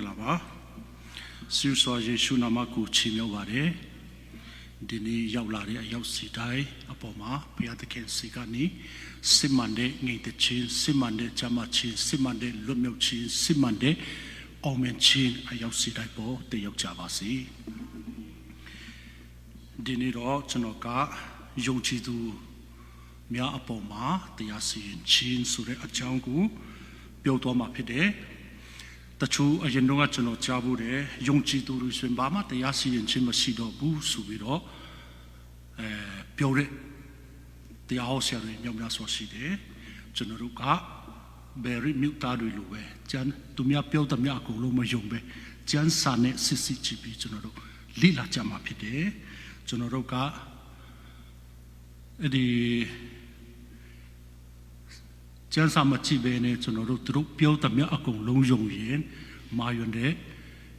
Mangalava, Suswa Yeshunamaku Chimilvare, Dini Yaulari Yausidai, Apoma, Piatakan Sigani, Simande, Nitachin, Simande, Jamachin, Simande, Lumilchin, Simande, Omenchin, Ayausidai Bo, the Yokjavasi. Diniro, Chanoka, Yojidu, Mia Apoma, the Yasin, Chin, Sure Ajangu, Biotoma Pide. The true Ayanunga Chano Jabure, Yongchi Duru Swimbama, the Yasi and Chimasido Bu Subiro, Biore, the Ahosiari, Yamaswaside, Generuka, Berry Mutadu Lue, Jan, Dumia Pilta Miako, Loma Yombe, Jan Sane, Sisi Chibi, General, Lila Jama Pide, Generoka, the Jan Samachi Bene, General, Pilta Miako, Long Yong, Mayonde,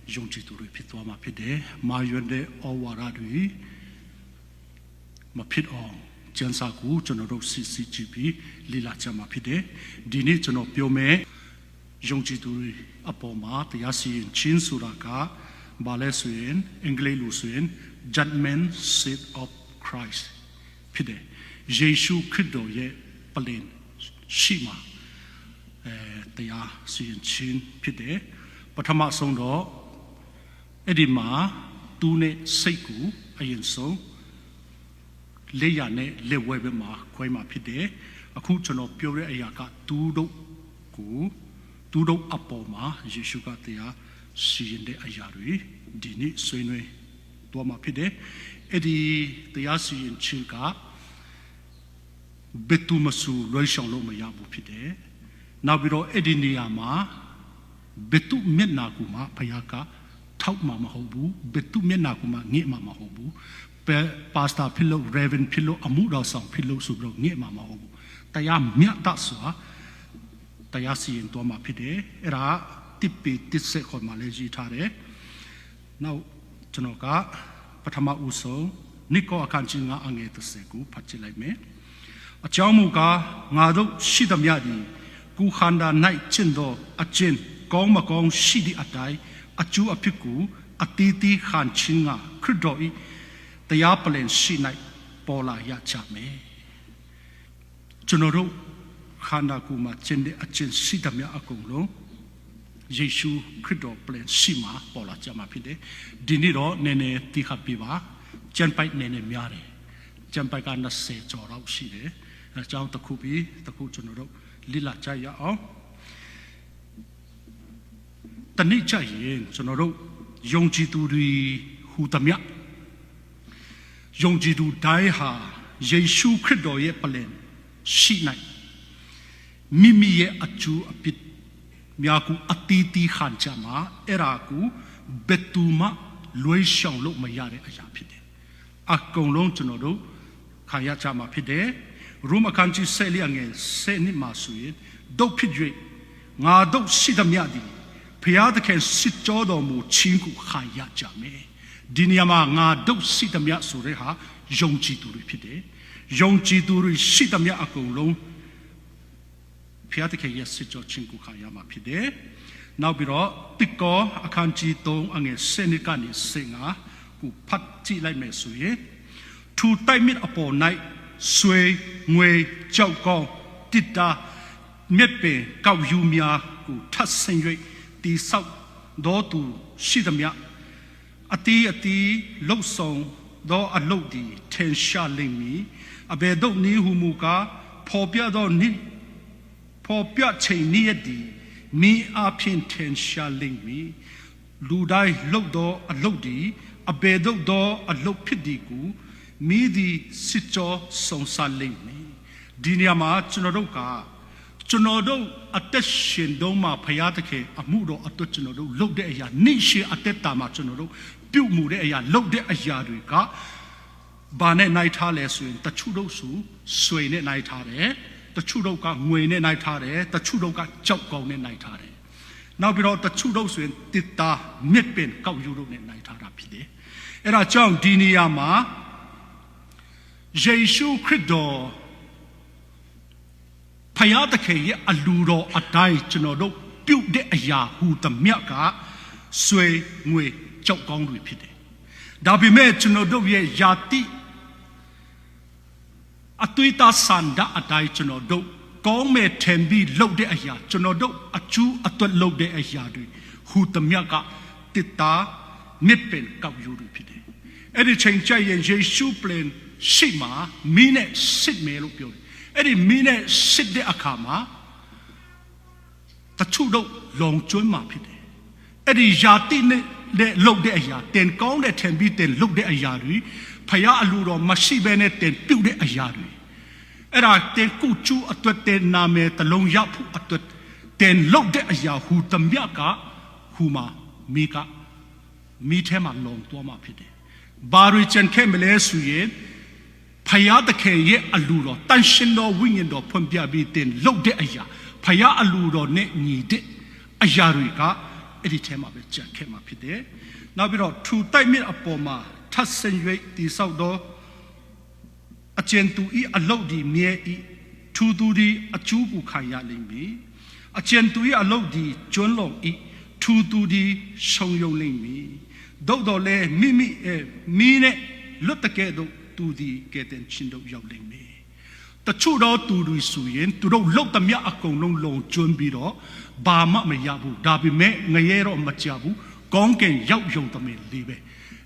Yongchi Duru Pitwama Pide, Mayonde, Owaradu, Mapit on. Jansaku, General CCGP, Lila Jamapide, Dini General Piome, Yongchituri Apoma, the Yasi Chin Suraka, Balesuin, Englelusuin, Judgment Seat of Christ, Pide, Jeshu Kido ye Palin, Shima, the Yasi Chin Pide, Patama Sondo, Edima, Dune Seku, Ayenso. Leyane, Lewebema, Quema Pide, a Kuchano Pure Ayaka, Tudo Ku, Tudo Apoma, Jeshukatia, Siende Ayari, Dini, Sene, Doma Pide, Edi, the Yasi in Chinka, Betumasu, Roishon Lomayabu Pide, Nabiro Ediniama, Betu Menakuma, Payaka, Tauma Mahobu, Betu Menakuma, Nima Mahobu. Pasta pillow, Reverend pillow, Amuda song pillow, Subro, near Mamma Hobu. Tayam Miataswa, Tayasi and Toma Pide, Era, Tipi, Tisek Malaysia Tare. Now, Chanoka, Patama Uso, Nico Akanchinga Ange the Seku, Pachilai me. A Chamuka, Nado, Shidamiadi, Kuhanda Night Chindo, a Chin, Gong Shidi Atai, a Chu Apiku, a Titi Han Chinga, Kudoi. The Yapalen she night Pola Yachame Chonoro Hanakuma Chende Achin Sitamia Akonglo Jeshu Krido Plan Shima Pola Jamapide Diniro Nene Tihapiva Janpai Nene Miare Janpai Gana Se Chora Shide Jao Takubi Taku Chonoro Lila Chaya O Tanicha Yen Chonoro Yongji Duri Hutamia Yongjidu Daiha, Jeshu Krido ye Palen, she night. Mimi ye achu a pit, Miaku Atiti Hanjama, Eraku, Betuma, Luishon Lo Mayare Ayapide. Akon Tonodo, Kayachama Pide, Ruma Kanji Seliange, Seni Masuit, Do Pidre, Nado Sidamiadi, Piata can sit Jodomu Chinku Hayachame. Diniama nga do sitamya sureha yongchi turi pide yongchi turi sitamya akong piatike yes sitjo chinku khayama pide now biro tikko akanchi tong ange senikani singa ku phatchi lai me suye thu tai mit apo nai sui ngwe chau kong tita met pe kaw yu mya ku that sin yoi ti sau do tu sitamya Ati low song do a lodi ten shaling me a bedo ni humuka popia do ni popia chain neadi me a pin ten shaling me ludai lodo a lodi a bedo do a low pidiku me the sitcho song saling me Diniama Chunodoka Chunodo attention doma payatake amudo atochunodo look de ya nishi atetama chunodo Mude a load de Ayaduka Bane Nightale swing, the Chudosu, Swain at Nightare, the Chudoka, Wayne Nightare, the Chudoka, Chokon at Nightare. Now we wrote the Chudos in Tita, Mitpin, Kauyuru at Nightara Pide. And a John Diniama Jeshu Krido Payatake, a Ludo, a Dai, Chinodo, built the Aya, who the Miaka. ဆွေငွေကြောက်ကောင်းတွေဖြစ်တယ်ဒါပေမဲ့ကျွန်တော်တို့ရဲ့ယာတိအသွေးသားစန္ဒအတိုင်းကျွန်တော်တို့ကောင်းမဲ့ထင်ပြီးလှုပ်တဲ့အရာကျွန်တော်တို့အကျူးအသွက်လှုပ်တဲ့အရာတွေဟူသမျှကတစ်တာမြစ်ပင်ကောက်ယူတွေဖြစ်တယ်အဲ့ဒီချိန်ကျရင်ယေရှုပလင်ရှိမှမင်းနဲ့စစ်မယ်လို့ပြောတယ်အဲ့ဒီမင်းနဲ့စစ်တဲ့အခါမှာတချို့တို့လုံကျွမ်းမှာဖြစ်တယ်အဲ့ဒီယာတိနဲ့လှုပ်တဲ့အရာတင်ကောင်းတဲ့ထင်ပြီးတင်လှုပ်တဲ့အရာတွေဖယားအလိုတော်မရှိဘဲနဲ့တင်ပြုတ်တဲ့အရာတွေအဲ့ဒါတင်ကုကျူအတွက်တင်နာမည်တလုံးရဖို့အတွက်တင်လှုပ်တဲ့အရာဟူသမျှကဟူမှာမိထဲမှာလုံသွားမှာဖြစ်တယ်ဘာတွေကြံခဲ့မလဲဆိုရင်ဖယားတခင်ရဲ့အလိုတော်တန်ရှင်တော်ဝိညာဉ်တော်ဖွင့်ပြပြီးတင်လှုပ်တဲ့အရာဖယားအလိုတော်နဲ့ညီတဲ့အရာတွေကအဲ့ဒီထဲမှာပဲကြံခဲ့မှာဖြစ်တယ်နောက်ပြီးတော့ထူတိုက်မြစ်အပေါ်မှာထပ်ဆင်၍တိဆောက်သောအကျဉ်သူဤအလုတ်ဒီမြဲဤထူသူဒီအကျူးကိုခံရလိမ့်မည်အကျဉ်သူဤအလုတ်ဒီကျွန်းလုံးဤထူသူဒီရှုံယုံလိမ့်မည်သို့တော်လည်းမိနဲ့လွတ်တကဲ့သို့သူဒီကဲတဲ့ချင်းတို့ရောက်လိမ့်မယ်တချို့တော့သူတွေဆိုရင်သူတို့လှုပ်သမျှအကုန်လုံးလုံကျွန်းပြီးတော့ဘာမှမရဘူးဒါပေမဲ့ငရဲတော့မကြဘူးကောင်းကင်ရောက်ယုံသမျှလေးပဲ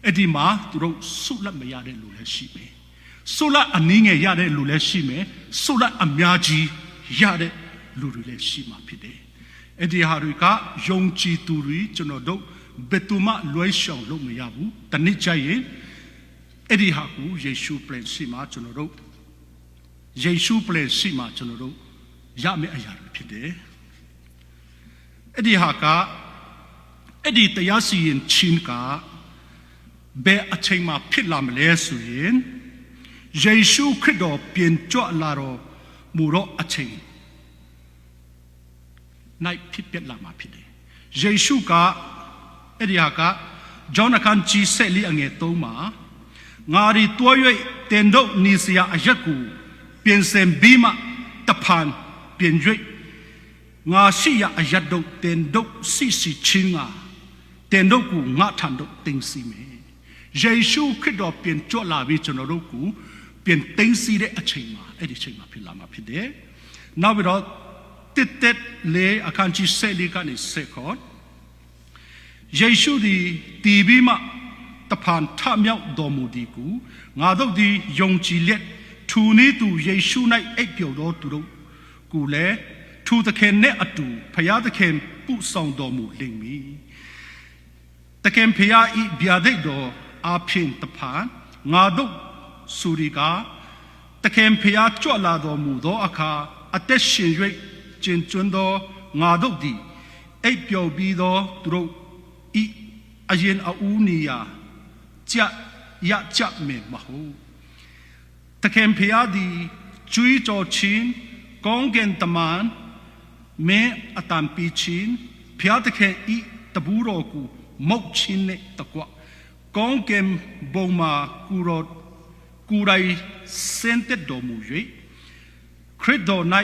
အဲ့ဒီမှာသူတို့ဆုလက်မရတဲ့လူလည်းရှိမယ်ဆုလက်အနည်းငယ်ရတဲ့လူလည်းရှိမယ်ဆုလက်အများကြီးရတဲ့လူတွေလည်းရှိမှာဖြစ်တယ်အဲ့ဒီဟာတွေကယုံကြည်သူတွေကျွန်တော်တို့ဘယ်သူမှလွှဲရှောင်လို့မရဘူးတနည်းကြရင်အဲ့ဒီဟာကိုယေရှုပလင်ရှိမှာကျွန်တော်တို့ယေရှုပလင်ရှိမှာကျွန်တော်တို့ရမယ့်အရာတွေဖြစ်တယ်အဲ့ဒီဟာကအဲ့ဒီတရားစီရင်ခြင်းကဘယ်အချိန်မှဖြစ်လာမလဲဆိုရင်ယေရှုခရစ်တော်ပြန်ကြွလာတော့မူတော့အချိန်နိုင်ဖြစ်ပြလာမှာဖြစ်တယ်ယေရှုကအဲ့ဒီဟာကဂျောနခန်ကြီးဆက်လီအငယ်3မှာငါရီတွား၍တင်တို့နီစရာအရက်ကိုပြင်ဆင်ပြီးမှတဖန်ပြင်၍ငါရှိရအရက်တို့တင်တို့စီချင်းငါတင်တို့ကိုငါထန်တို့တင်စီမယ်ယေရှုခရစ်တော်ပြန်ကြွလာပြီးကျွန်တော်တို့ကိုပြန်တင်စီတဲ့အချိန်မှာအဲ့ဒီအချိန်မှာဖြစ်လာမှာဖြစ်တယ်နောက်ပြီးတော့တက်လေအခန်းကြီး7ကနေ7ခေါ်ယေရှုသည်တည်ပြီးမှတဖန်ထမြောက်တော်မူသည်ကိုငါတို့သည်ယုံကြည်လက်ထူနည်းသူယေရှု၌အိပ်ပျော်တော်သူတို့ကိုလည်းထူသခင်နဲ့အတူဖယားသခင်ပူဆောင်တော်မူလိမ့်မည်တခင်ဖယားဤဗျာဒိတ်တော်အဖင်တဖန်ငါတို့ဆိုရီကတခင်ဖယားကြွလာတော်မူသောအခါအသက်ရှင်၍ကျင်ကျွန်းသောငါတို့သည်အိပ်ပျော်ပြီးသောသူတို့ဤအရင်အဦးနေရာကြမေမဟုတ်တခင်ဖျားသည်ကျွေးကြော်ချင်းကောင်းကင်တမန်မဲအတံပီချင်းဖျားတခင်ဤတဘူးတော်ကိုမုတ်ချင်းနဲ့တကွကောင်းကင်ဘုံမှာကူရိုင်စင်တက်တော်မူ၍ခရစ်တော်၌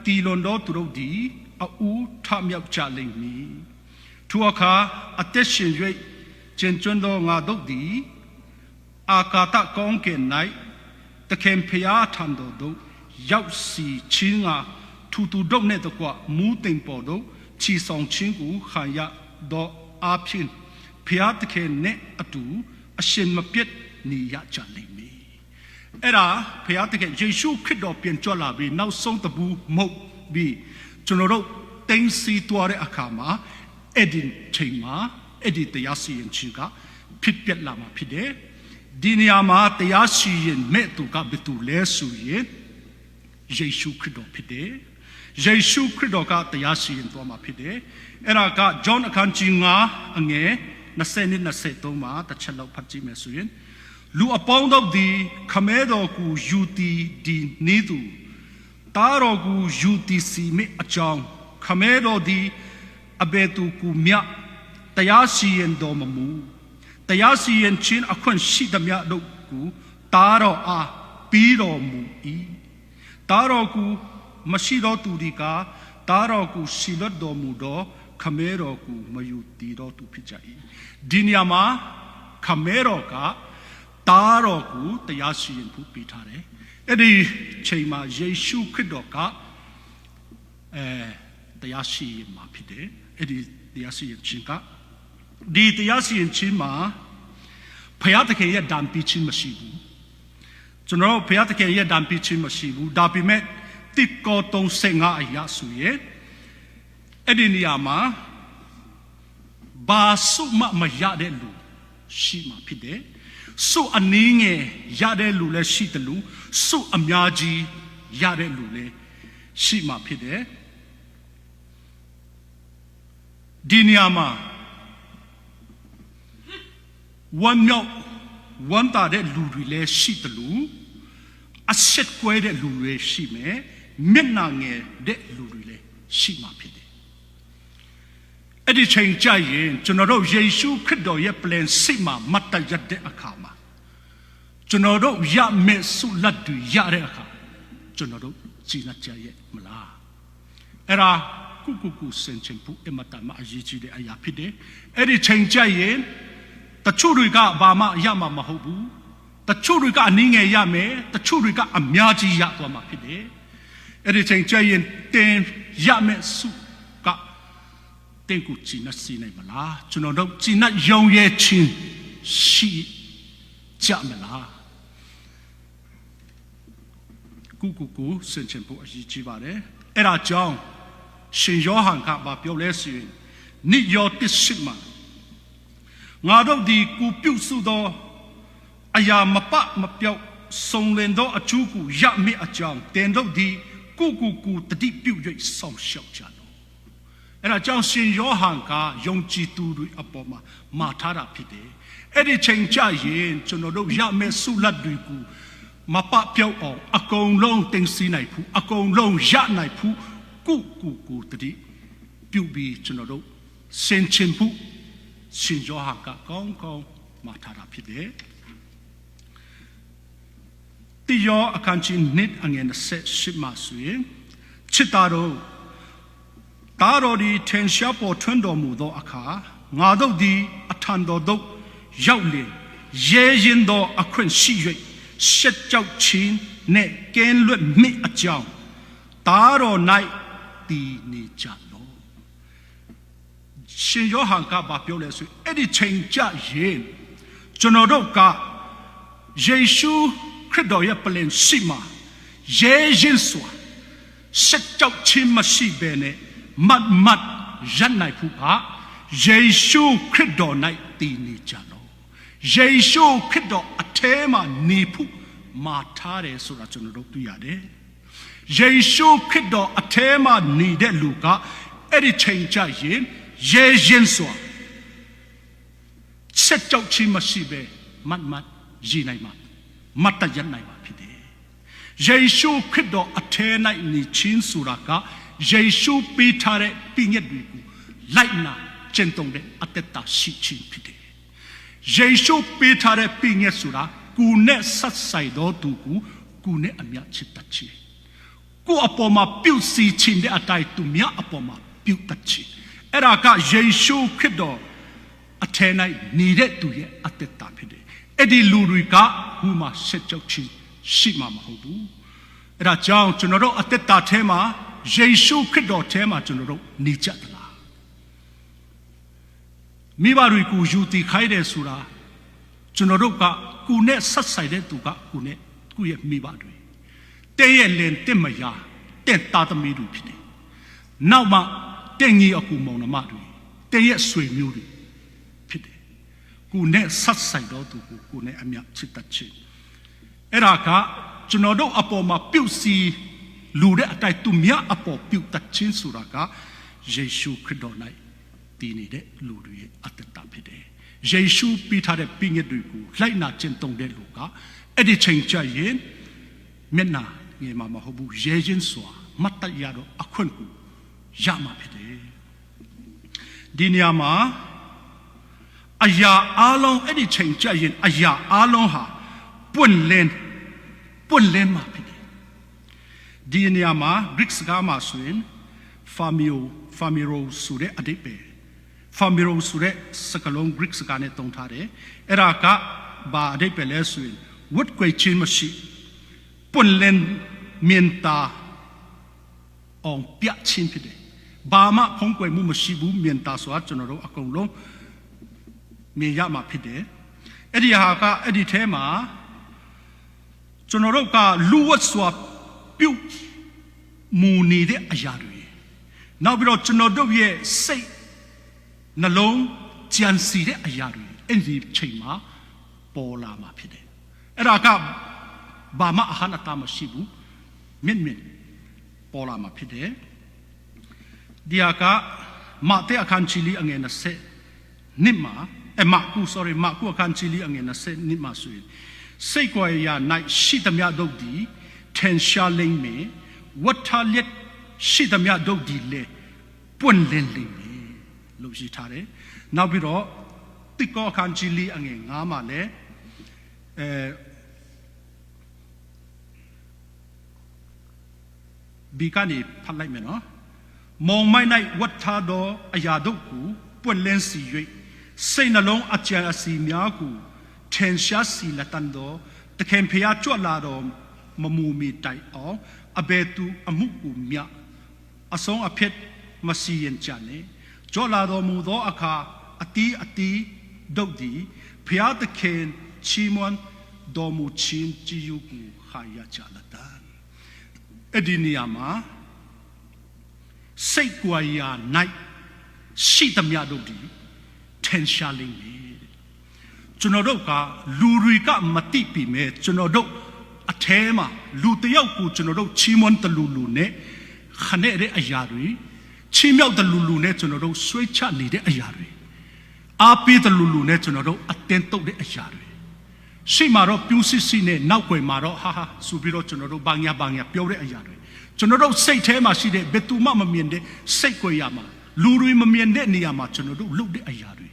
တီလွန်တော်သူတို့သည်အဦးထမြောက်ကြလိမ့်မည်ထိုအခါအသက်ရှင်၍ကျင်ကျွန်းသောငါတို့သည်အာကာသကောင်းကင်၌တခင်ဖျားထံတော်သို့ရောက်စီချင်းကထူတူတို့နဲ့တကွမူးတိမ်ပေါ်တို့ချီဆောင်ချင်းကိုခံရသောအဖြစ်ဖျားတခင်နဲ့အတူအရှင်မပြတ်နေရကြလိမ့်မည်အဲ့ဒါဖျားတခင်ယေရှုခရစ်တော်ပြန်ကြွလာပြီးနောက်ဆုံးတပူမဟုတ်ပြီးကျွန်တော်တို့တင်းစီသွားတဲ့အခါမှာအဲ့ဒီချိန်မှာအဲ့ဒီတရားစီရင်ခြင်းကဖြစ်ပြလာမှာဖြစ်တယ်ဒီနေရာမှာတရားစီရင်မဲ့သူကဘယ်သူလဲဆိုရင်ယေရှုခရစ်တော်ဖြစ်တယ်ယေရှုခရစ်တော်ကတရားစီရင်သွားမှာဖြစ်တယ်အဲ့ဒါကဂျောင်းအခန်းကြီး9အငယ်20-23မှာတစ်ချက်လောက်ဖတ်ကြည့်မယ်ဆိုရင်လူအပေါင်းတို့သည်ခမဲတော်ကိုယူတီဒီနေသူတားတော်ကိုယူတီစီမိအကြောင်းခမဲတော်သည်အဘယ်သူကိုမြတ်တရားစီရင်တော်မမူတရားစီရင်ခြင်းအခွင့်ရှိသမျှတို့ကိုတားတော်အားပြီးတော်မူ၏တားတော်ကိုမရှိတော်သူဒီကတားတော်ကိုရှိလွတ်တော်မူသော ခမဲတော်ကိုမယူတည်တော်သူဖြစ်ကြ၏ဒီနေရာမှာခမဲတော်ကတားတော်ကိုတရားစီရင်ဖို့ပေးထားတယ်အဲ့ဒီချိန်မှာယေရှုခရစ်တော်ကတရားစီရင်မှာဖြစ်တယ်အဲ့ဒီတရားစီရင်ခြင်းကဒီတရားစီရင်ခြင်းမှာဘုရားသခင်ရဲ့ဒဏ်ပေးခြင်းမရှိဘူးကျွန်တော်ဘုရားသခင်ရဲ့ဒဏ်ပေးခြင်းမရှိဘူးဒါပေမဲ့တိကော35အရာဆိုရင်အဲ့ဒီနေရာမှာဘာစုမရတဲ့လူရှိမှဖြစ်တယ်စုအနည်းငယ်ရတဲ့လူလည်းရှိတယ်လို့စုအများကြီးရတဲ့လူလည်းရှိမှဖြစ်တယ်ဒီနေရာမှာဝန်တာတဲ့လူတွေလည်းရှိတယ်လို့အဆက်ကွဲတဲ့လူတွေရှိမယ်မျက်နှာငယ်တဲ့လူတွေလည်းရှိမှဖြစ်တယ်အဲ့ဒီချိန်ကြရင်ကျွန်တော်တို့ယေရှုခရစ်တော်ရဲ့ plan စိတ်မှာမတ်တရတဲ့အခါမှာကျွန်တော်တို့ရမယ့်ဆုလက်တွေရတဲ့အခါကျွန်တော်တို့ကြည်နကြရဲ့မလားအဲ့ဒါကုစင်ချင်ဖို့အမတမအရေးကြီးတဲ့အရာဖြစ်တယ်အဲ့ဒီချိန်ကြရင်တချို့တွေကဘာမှရမှာမဟုတ်ဘူးတချို့တွေကအနည်းငယ်ရမယ်တချို့တွေကအများကြီးရသွားမှာဖြစ်တယ်အဲ့ဒီချိန်ကြရင်တင်ရမယ့်ဆုကတင်ကိုကြည်နစီနိုင်မလားကျွန်တော်တို့ကြည်နယုံရဲ့ချင်းရှိကြမလားကုစင်ချင်ဖို့အရေးကြီးပါတယ်အဲ့ဒါကြောင့်ရှင်ယောဟန်ကပြောလဲဆိုရင်နိယောတစ်ရှိမှာငါတို့ဒီကိုပြုစုသောအရာမပမပြောက်စုံလင်သောအကျိုးကိုရမည့်အကြောင်းတင်တို့ဒီကိုတတိပြု၍ဆောင်ရှောက်ကြလောအဲ့ဒါကြောင့်ရှင်ယောဟန်ကယုံကြည်သူတွေအပေါ်မှာမှာထားတာဖြစ်တယ်အဲ့ဒီချိန်ကြရင်ကျွန်တော်တို့ရမယ့်ဆုလတ်တွေကိုမပပြောက်အောင်အကုန်လုံးတင်စီနိုင်ဖို့အကုန်လုံးရနိုင်ဖို့ကိုတတိပြုပြီးကျွန်တော်တို့စင်ချင်ဖို့ရှင်ယောဟန်ကကောင်းမှာထားတာဖြစ်တယ်တိယောအခန်းကြီး1အငယ်28မှာဆိုရင်ချစ်တာတို့တားတော်ဒီထင်ရှားပေါ်ထွန်းတော်မူသောအခါငါတို့သည်အထံတော်သို့ရောက်လျင်ရဲရင်သောအခွင့်ရှိ၍ရှက်ကြောက်ခြင်းနှင့်ကင်းလွတ်မိအကြောင်းတားတော်၌တည်နေကြလောရှင်ယောဟန်ကပြောလဲဆိုအဲ့ဒီချိန်ကြရင်ကျွန်တော်တို့ကယေရှုခရစ်တော်ရဲ့ plan ရှိမှာရဲရင်စွာရှက်ကြောက်ခြင်းမရှိဘဲနဲ့မတ်ရနိုင်ဖို့ကယေရှုခရစ်တော်၌တည်နေကြလောယေရှုခရစ်တော်အထဲမှာနေဖို့မှာထားတယ်ဆိုတာကျွန်တော်တို့သိရတယ်ယေရှုခရစ်တော်အထဲမှာနေတဲ့လူကအဲ့ဒီချိန်ကြရင်ရဲရင်စွာရှက်ကြောက်ခြင်းမရှိဘဲမတ်ရနိုင်မှာမတ်တရနိုင်မှာဖြစ်တယ်ယေရှုခရစ်တော်အထဲ၌နေခြင်းဆိုတာကယေရှုပေးထားတဲ့ပြည့်ညက်တွေကိုလိုက်နာကျင့်သုံးတဲ့အတ္တတာရှိခြင်းဖြစ်တယ်ယေရှုပေးထားတဲ့ပြည့်ညက်ဆိုတာကိုယ်နဲ့ဆက်ဆိုင်တော်သူကိုယ်နဲ့အမြတ်ချစ်တတ်ခြင်းကိုယ်အပေါ်မှာပြုစီခြင်းတဲ့အတိုင်းသူများအပေါ်မှာပြုတတ်ခြင်းအဲ့ဒါကယေရှုခရစ်တော်အထဲ၌နေတဲ့သူရဲ့အတ္တတာဖြစ်တယ်အဲ့ဒီလူတွေကဟိုမှာဆက်ကြောက်ခြင်းရှိမှာမဟုတ်ဘူးအဲ့ဒါကြောင့်ကျွန်တော်တို့အတ္တတာထဲမှာယေရှုခရစ်တော်ထဲမှာကျွန်တော်တို့နေကြသလားမိဘတွေကိုယူတည်ခိုင်းတယ်ဆိုတာကျွန်တော်တို့ကကိုယ်နဲ့ဆက်ဆိုင်တဲ့သူကကိုယ့်ရဲ့မိဘတွေတဲ့ရဲ့လင်တဲ့မယားတဲ့သားသမီးတွေဖြစ်တယ်နောက်မှတဲ့ညီအကူမောင်နှမတွေတဲ့ရဲ့ဆွေမျိုးတွေဖြစ်တယ်ကိုယ်နဲ့ဆက်ဆိုင်တော်သူကိုယ်နဲ့အမြတ်ချစ်တတ်ခြင်းအဲ့ဒါကကျွန်တော်တို့အပေါ်မှာပြုစီလူတဲ့အတိုင်းသူများအပေါ်ပြုတတ်ခြင်းဆိုတာကယေရှုခရစ်တော်၌တည်နေတဲ့လူတွေရဲ့အတ္တတာဖြစ်တယ်ယေရှုပေးထားတဲ့ပြည့်ညက်တွေကိုလိုက်နာကျင့်သုံးတဲ့လူကအဲ့ဒီချိန်ကျရင်မျက်နာငယ်မှာမဟုတ်ဘူးရဲချင်းစွာမတ်တရတော့အခွင့်ကိုရမှာဖြစ်တယ်ဒီနေရာမှာအရာအလုံးအဲ့ဒီချိန်ကျရင်အရာအလုံးဟာပွင့်လင်းမှာဖြစ်တယ်ဒီနေရာမှာ Greek စကားမှာဆိုရင် famiro ဆိုတဲ့အဓိပ္ပာယ် famiro ဆိုတဲ့စကားလုံး Greek စကားနဲ့သုံးထားတယ်အဲ့ဒါကဘာအဓိပ္ပာယ်လဲဆိုရင်ဝတ်ကွယ်ခြင်းမရှိပွင့်လင်းမြင်သာအောင်ပြချင်းဖြစ်တယ်ဘာမှဖုံးကွယ်မှုမရှိဘူးမြင်သာဆိုတာကျွန်တော်တို့အကုန်လုံးမြင်ရမှာဖြစ်တယ်အဲ့ဒီဟာကအဲ့ဒီထဲမှာကျွန်တော်တို့ကလူဝတ်စွာပြုတ်မူနေတဲ့အရာတွေနောက်ပြီးတော့ကျွန်တော်တို့ရဲ့စိတ်နှလုံးကြံစီတဲ့အရာတွေအဲ့ဒီချိန်မှာပေါ်လာမှာဖြစ်တယ်အဲ့ဒါကဘာမှအဟနာတမရှိဘူးမြင့်ပေါ်လာမှာဖြစ်တယ်ဒီဟာကမဿဲအခန်းကြီးလေးအငယ်20နှစ်မှာမာကုအခန်းကြီးလေးအငယ်20နှစ်မှာဆိုရင်စိတ်ကြွယ်ရာ၌ရှိသမျှတို့သည်ထင်ရှားလိမ့်မယ်ဝတ်ထားလက်ရှိသမျှတို့သည်လည်းပွင့်လင်းလိမ့်မယ်လို့ရှိထားတယ်နောက်ပြီးတော့တိကောအခန်းကြီးလေးအငယ်9မှာလည်းဒီကနေဖတ်လိုက်မယ်နော်မောင်မိုက်၌ဝတ်ထားသောအရာတို့ကိုပွင့်လင်းစီ၍စိတ်နှလုံးအကြံအစီများကိုထင်ရှားစီလက်တန်သောတခင်ဖျားကြွလာတော်မမူမီတိုင်အောင်အဘယ်သူအမှုကိုမြအဆုံးအဖြစ်မစီရင်ကြနဲ့ကြွလာတော်မူသောအခါအတီးဒုတ်သည်ဖျားတခင်ချီးမွမ်းတော်မူခြင်းကြည်ယူကိုခါရကြလက်တန်အဲ့ဒီနေရာမှာစိတ်ကြွယ်ရာ၌ရှိသမျှတို့သည်ထင်ရှားလိမ့်မယ်ကျွန်တော်တို့ကလူတွေကမတိပြီမဲ့ကျွန်တော်တို့အထဲမှာလူတယောက်ကိုကျွန်တော်တို့ချီးမွမ်းတလူနဲ့ခနဲ့တဲ့အရာတွေချီးမြှောက်တလူနဲ့ကျွန်တော်တို့ဆွေးချနေတဲ့အရာတွေအားပေးတလူနဲ့ကျွန်တော်တို့အတင်းတုပ်တဲ့အရာတွေရှိမှာတော့ပြူးစစ်စစ်နဲ့နောက်ွယ်မှာတော့ဟာဆိုပြီးတော့ကျွန်တော်တို့ဘာညာပြောတဲ့အရာတွေကျွန်တော်တို့စိတ်ထဲမှာရှိတဲ့ဘယ်သူမှမမြင်တဲ့စိတ်ကြွယ်ရမှာလူတွေမမြင်တဲ့နေရာမှာကျွန်တော်တို့လုပ်တဲ့အရာတွေ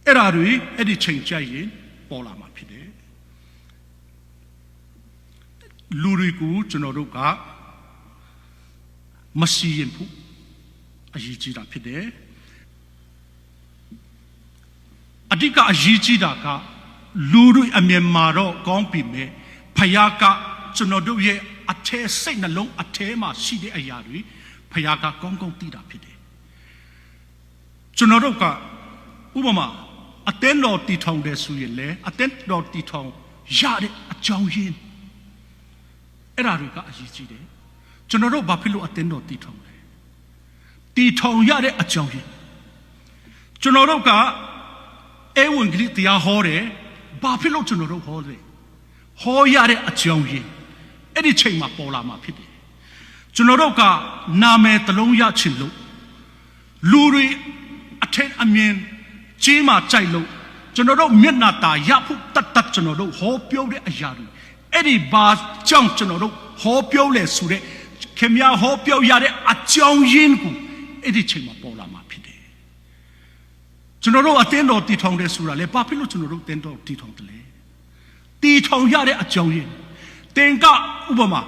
အဲ့ဓာတွေအဲ့ဒီချိန်ကြရင်ပေါ်လာမှာဖြစ်တယ်လူတွေကိုကျွန်တော်တို့ကမစီရင်ဖို့အရေးကြီးတာဖြစ်တယ်အဓိကအရေးကြီးတာကလူတွေအမြင်မှာတော့ကောင်းပြီမဲ့ဖယားကကျွန်တော်တို့ရဲ့အထဲစိတ်နှလုံးအထဲမှာရှိတဲ့အရာတွေဖယားကကောင်းကောင်းသိတာဖြစ်တယ်ကျွန်တော်တို့ကဥပမာအသင်းတော်တည်ထောင်တယ်ဆိုရင်လေအသင်းတော်တည်ထောင်ရတဲ့အကြောင်းရင်းအဲ့ဒါတွေကအရေးကြီးတယ်ကျွန်တော်တို့ဘာဖြစ်လို့အသင်းတော်တည်ထောင်လဲတည်ထောင်ရတဲ့အကြောင်းရင်းကျွန်တော်တို့ကဧဝံဂေလိတရားဟောတယ်ဘာဖြစ်လို့ကျွန်တော်တို့ဟောလဲဟောရတဲ့အကြောင်းရင်းအဲ့ဒီချိန်မှာပေါ်လာမှာဖြစ်တယ်ကျွန်တော်တို့ကနာမည်တစ်လုံးရချင်လို့လူတွေအထက်အမြင်ကြီးမှကြိုက်လို့ကျွန်တော်တို့မျက်နှာตาရဖို့တတ်ကျွန်တော်တို့ဟောပြောတဲ့အရာတွေအဲ့ဒီဘာကြောင့်ကျွန်တော်တို့ဟောပြောလဲဆိုတဲ့ခင်ဗျားဟောပြောရတဲ့အကြောင်းရင်းကိုအဲ့ဒီချိန်မှာပေါ်လာမှာဖြစ်တယ်ကျွန်တော်တို့အတင်းတော်တည်ထောင်တယ်ဆိုတာလေဘာဖြစ်လို့ကျွန်တော်တို့တင်းတော်တည်ထောင်တယ်လဲတည်ထောင်ရတဲ့အကြောင်းရင်းတင်ကဥပမာ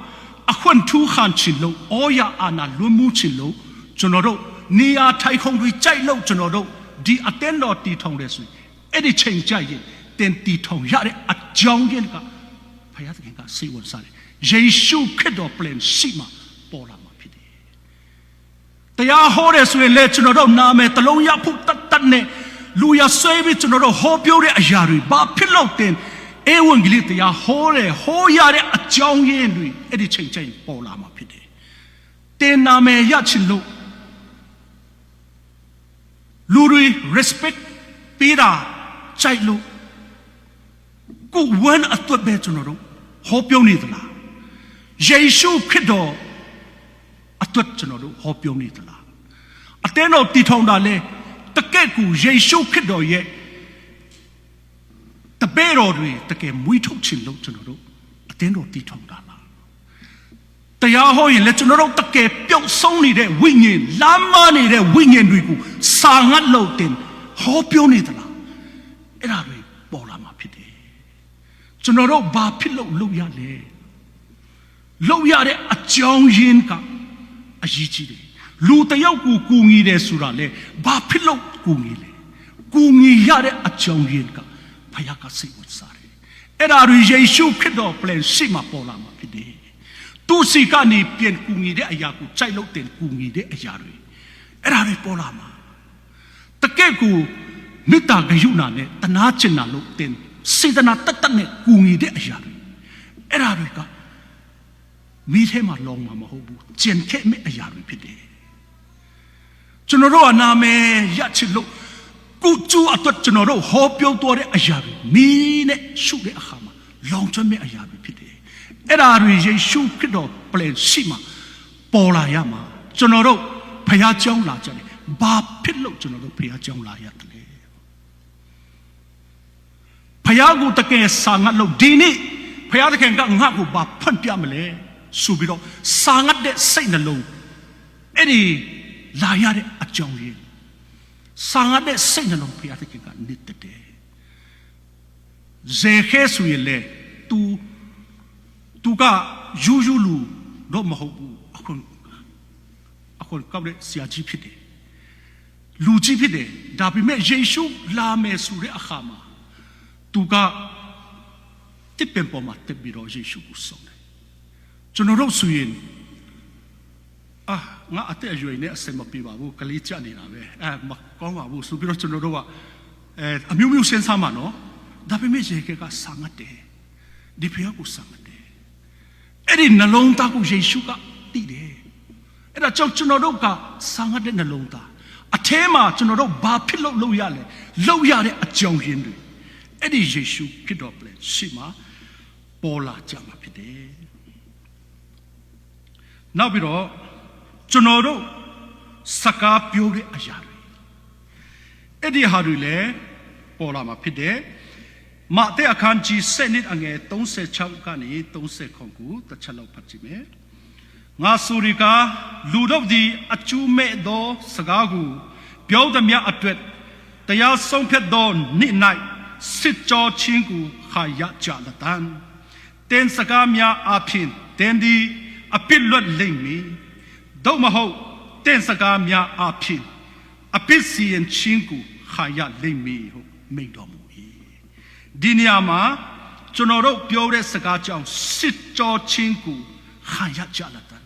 အခွင့်ထူးခံချင်လို့ဩရအာနာလွန်မှုချင်လို့ကျွန်တော်တို့နေရာထိုင်ခုံတွေကြိုက်လို့ကျွန်တော်တို့ဒီအတင်းတော်တည်ထောင်တယ်ဆိုအဲ့ဒီချိန်ကြိုက်ရင်တင်တည်ထောင်ရတဲ့အကြောင်းရင်းကဖယားသခင်ကစေဝန်စားတယ်ယေရှုခရစ်တော်ပြန်ရှိမှပေါ်လာမှာဖြစ်တယ်တရားဟောတယ်ဆိုရင်လေကျွန်တော်တို့နာမည်တစ်လုံးရဖို့တတ်နဲ့လူရဆွဲပြီးကျွန်တော်တို့ဟောပြောတဲ့အရာတွေဘာဖြစ်လို့တင်ဧဝံဂေလိတရားဟောတယ်ဟောရတဲ့အကြောင်းရင်းတွေအဲ့ဒီချိန်ချိန်ပေါ်လာမှာဖြစ်တယ်တင်နာမည်ရချင်လို့လူတွေ respect ပေးတာကြိုက်လို့ကိုဝမ်းအတွက်ပဲကျွန်တော်တို့ဟောပြောနေသလားယေရှုခရစ်တော်အတွက်ကျွန်တော်တို့ဟောပြောနေသလားအတင်းတော်တည်ထောင်တာလဲတကယ့်ကိုယေရှုခရစ်တော်ရဲ့တပည့်တော်တွေတကယ်မွေးထုတ်ခြင်းလို့ကျွန်တော်တို့အတင်းတော်တည်ထောင်တာလားတရားဟောရင်လည်းကျွန်တော်တို့တကယ်ပြုတ်ဆုံးနေတဲ့ဝိညာဉ်လမ်းမနေတဲ့ဝိညာဉ်တွေကိုစာငတ်လို့တင်ဟောပြောနေသလားအဲ့ဒါတွေပေါ်လာမှာဖြစ်တယ်ကျွန်တော်တို့ဘာဖြစ်လို့လုပ်ရလဲလုပ်ရတဲ့အကြောင်းရင်းကအရေးကြီးတယ် လူတယောက်ကိုကူညီတယ်ဆိုတာလေဘာဖြစ်လို့ကူညီလဲကူညီရတဲ့အကြောင်းရင်းကဖခင်ကစိတ်ဝင်စားတယ်အဲ့ဒါတွေယေရှုခရစ်တော်ပြန်ရှိမှပေါ်လာမှာဖြစ်တယ်သူစီကနေပြန်ကူညီတဲ့အရာကိုကြိုက်လို့တင်ကူညီတဲ့အရာတွေအဲ့ဒါတွေပေါ်လာမှာတကယ့်ကိုမေတ္တာဂရုဏာနဲ့တနာကျင်နာလို့တင်စေတနာတတ်တတ်နဲ့ကူညီတဲ့အရာတွေအဲ့ဒါတွေကမိထဲမှာလောင်မှာမဟုတ်ဘူးကျင်ခဲ့မဲ့အရာတွေဖြစ်တယ်ကျွန်တော်တို့အနာမယ်ရချစ်လို့ကုကျူအတွက်ကျွန်တော်တို့ဟောပြောတော်တဲ့အရာတွေမိနဲ့ရှုတဲ့အခါမှာလောင်ကျွမ်းမဲ့အရာတွေဖြစ်တယ်အဲ့ဒါတွေယေရှုခရစ်တော်ပြန်ရှိမှပေါ်လာရမှာကျွန်တော်တို့ဖခင်ကြောင်းလာကြတယ်ဘာဖြစ်လို့ကျွန်တော်တို့ဖခင်ကြောင်းလာရတယ်လဲဖခင်ကိုတကယ်စာငတ်လို့ဒီနေ့ဖခင်တကယ်ကငါ့ကိုဘာဖွင့်ပြမလဲဆိုပြီးတော့စာငတ်တဲ့စိတ်နှလုံးအဲ့ဒီလာရတဲ့အကြောင်းရင်းစာငတ်တဲ့စိတ်နှလုံးဖခင်တကယ်ကနေတဲ့တယ်ဇေခဲဆိုရင်လေသူကယူလူတော့မဟုတ်ဘူးအခုကောက်တဲ့ဆရာကြီးဖြစ်တယ်လူကြီးဖြစ်တယ်ဒါပေမဲ့ယေရှုလာမယ်ဆိုတဲ့အခါမှာသူကတစ်ပင်ပေါ်မှာတက်ပြီးတော့ယေရှုကိုဆောင်တယ်ကျွန်တော်တို့ဆိုရင်ငါအသက်အရွယ်နဲ့အစမပြေပါဘူးကလေးကြနေတာပဲမကောင်းပါဘူးဆိုပြီးတော့ကျွန်တော်တို့ကအမျိုးမျိုးစဉ်းစားမှာနော်ဒါပေမဲ့ယေရှုကဆာငတ်တယ်ဒီဖခင်ကိုဆာငတ်တယ်အဲ့ဒီနှလုံးသားကိုယေရှုကတည်တယ်အဲ့ဒါကြောင့်ကျွန်တော်တို့ကဆာငတ်တဲ့နှလုံးသားအထဲမှာကျွန်တော်တို့ဘာဖြစ်လို့လုပ်ရလဲလုပ်ရတဲ့အကြောင်းရင်းတွေအဲ့ဒီယေရှုခရစ်တော်ပြန်ရှိမှပေါ်လာကြမှာဖြစ်တယ်နောက်ပြီးတော့ကျွန်တော်တို့စကားပြောတဲ့အရာတွေအဲ့ဒီဟာတွေလည်းပေါ်လာမှာဖြစ်တယ်မာသဲအခန်းကြီး7အငယ်36ကနေ39တစ်ချက်လောက်ဖတ်ကြည့်မယ်ငါဆိုရီကလူတို့သည်အကျူးမဲ့သောစကားကိုပြောသည်များအတွက်တရားဆုံးဖြတ်သောနေ့၌စစ်ကြောချင်းကိုခါရကြလတန်တင်စကားများအဖြစ်တင်သည်အပြစ်လွတ်လိမ့်မည်သို့မဟုတ်တင်စကားများအဖြစ်အပြစ်စီရင်ချင်းကိုခါရလိမ့်မည်ဟုမိန့်တော်မူ၏ဒီနေရာမှာကျွန်တော်တို့ပြောတဲ့စကားကြောင့်စစ်ကြောချင်းကိုခါရကြလတန်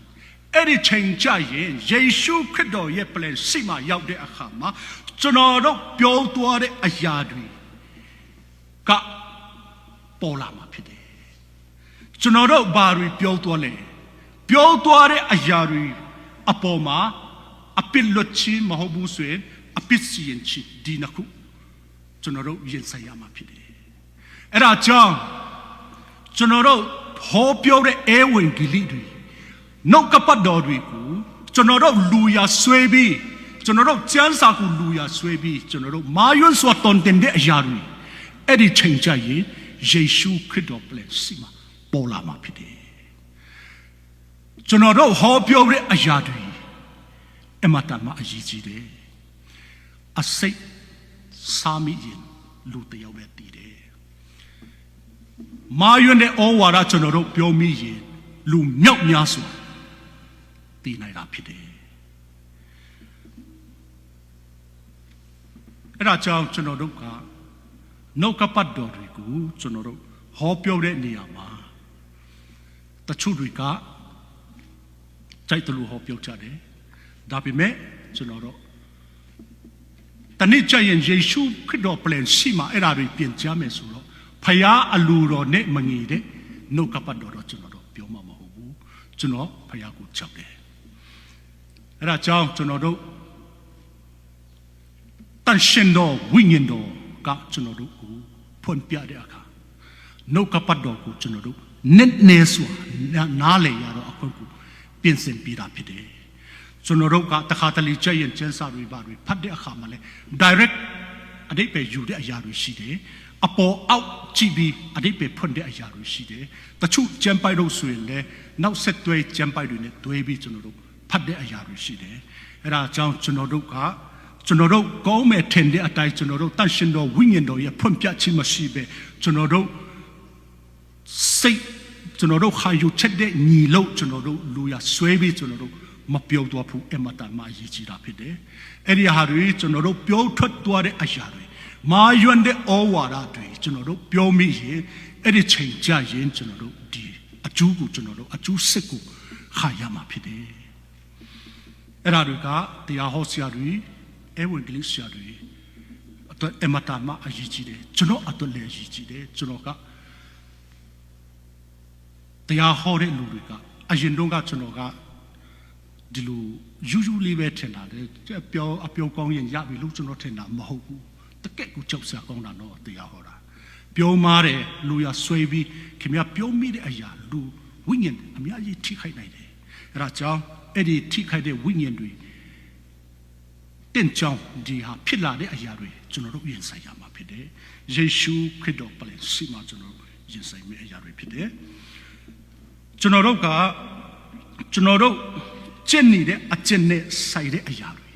အဲ့ဒီချိန်ကြရင်ယေရှုခရစ်တော်ရဲ့planရှိမှရောက်တဲ့အခါမှာကျွန်တော်တို့ပြောသွားတဲ့အရာတွေကပေါ်လာမှာဖြစ်တယ်ကျွန်တော်တို့ဘာတွေပြောသွားလဲပြောသွားတဲ့အရာတွေအပေါ်မှာအပြစ်လွတ်ခြင်းမဟုတ်ဘူးဆိုရင်အပြစ်စီရင်ခြင်းဒီနှစ်ခုကျွန်တော်တို့ရင်ဆိုင်ရမှာဖြစ်တယ်အဲ့ဒါကြောင့်ကျွန်တော်တို့ဟောပြောတဲ့ဧဝံဂေလိတွေနှုတ်ကပတ်တော်တွေကိုကျွန်တော်တို့လူရဆွဲပြီးကျွန်တော်တို့ကျမ်းစာကိုလူရဆွဲပြီးကျွန်တော်တို့မာယွန်းစွာတွန်တင်တဲ့အရာတွေအဲ့ဒီချိန်ကြရင်ယေရှုခရစ်တော်ပြန်စီမှာပေါ်လာမှာဖြစ်တယ်ကျွန်တော်တို့ဟောပြောတဲ့အရာတွေအမတန်မှအရေးကြီးတယ်အစိတ်စာမိရင်လူတယောက်ပဲတည်တယ်မာယွန်းတဲ့ဩဝါဒကျွန်တော်တို့ပြောမိရင်လူမြောက်များစွာတည်နိုင်တာဖြစ်တယ်အဲ့ဒါကြောင့်ကျွန်တော်တို့ကနှုတ်ကပတ်တော်တွေကိုကျွန်တော်တို့ဟောပြောတဲ့နေရာမှာတချို့တွေကကြိုက်တယ်လို့ဟောပြောကြတယ်ဒါပေမဲ့ကျွန်တော်တို့တနေ့ကျရင်ယေရှုခရစ်တော်ပြန်ရှိမှအဲ့ဒါတွေပြင်ကြမယ်ဆိုတော့ဖယားအလူတော်နဲ့မငြီတဲ့နှုတ်ကပတ်တော်တော့ကျွန်တော်တို့ပြောမှာမဟုတ်ဘူးကျွန်တော်ဖယားကိုချက်တယ်အဲ့ဒါကြောင့်ကျွန်တော်တို့တန်ရှင်တော်ဝိညာဉ်တော်ကကျွန်တော်တို့ကိုဖွင့်ပြတဲ့အခါနှုတ်ကပတ်တော်ကိုကျွန်တော်တို့နေစွာနားလည်ရတော့အခုပြင်ဆင်ပြတာဖြစ်တယ်ကျွန်တော်တို့ကတခါတလေကြရင်ကျန်းစာတွေပါတွေဖတ်တဲ့အခါမှာလဲ direct အတိတ်ပဲယူတဲ့အရာတွေရှိတယ်အပေါ်အောက်ကြည့်ပြီးအတိတ်ပဲဖွင့်တဲ့အရာတွေရှိတယ်တချို့ကျမ်းပိုက်တို့ဆိုရင်လဲနောက်ဆက်တွဲကျမ်းပိုက်တွေနဲ့တွဲပြီးကျွန်တော်တို့ဖတ်တဲ့အရာတွေရှိတယ်အဲ့ဒါကြောင့်ကျွန်တော်တို့ကောင်းမဲ့ထင်တဲ့အတိုင်းကျွန်တော်တို့တန်ရှင်တော်ဝိညာဉ်တော်ရဲ့ဖွင့်ပြခြင်းမရှိပဲကျွန်တော်တို့စိတ်ကျွန်တော်တို့ခါယူချက်တဲ့ညီလို့ကျွန်တော်တို့လူရဆွဲပြီးကျွန်တော်တို့ မပြောတော့ဘူးအမတန်မှရည်ကြည်တာဖြစ်တယ်အဲ့ဒီဟာတွေကျွန်တော်တို့ပြောထွက်သွားတဲ့အရာတွေမာယွန်းတဲ့ဩဝါဒတွေကျွန်တော်တို့ပြောမိရင်အဲ့ဒီချိန်ကြရင်ကျွန်တော်တို့ဒီအကျူးကိုကျွန်တော်တို့အကျူးစစ်ကိုခါရမှာဖြစ်တယ်အဲ့ဒါတွေကတရားဟောဆရာတွေအဝံဂလိဆရာတွေအတွက်အမတန်မှအရေးကြီးတယ်ကျွန်တော်အတွက်လည်းအရေးကြီးတယ်ကျွန်တော်ကတရားဟောတဲ့လူတွေကအရင်တုန်းကကျွန်တော်ကဒီလိုယူယူလေးပဲထင်တာလေအပြောကောင်းရင်ရပြီလို့ကျွန်တော်ထင်တာမဟုတ်ဘူးတကယ့်ကိုကြောက်စရာကောင်းတာတော့တရားဟောတာပြောမားတယ်လူရဆွေးပြီးခင်ဗျာပြောမိတဲ့အရာလူဝိညာဉ်အများကြီးထိခိုက်နိုင်တယ်အဲ့ဒါကြောင့်အဲ့ဒီထိခိုက်တဲ့ဝိညာဉ်တွေတင့်ကြောင်ဒီဟာဖြစ်လာတဲ့အရာတွေကျွန်တော်တို့ရင်ဆိုင်ရမှာဖြစ်တယ်ယေရှုခရစ်တော်ပြန်စီမှာကျွန်တော်တို့ရင်ဆိုင်မယ့်အရာတွေဖြစ်တယ်ကျွန်တော်တို့ကျင့်နေတဲ့အကျင့်နဲ့ဆိုင်တဲ့အရာတွေ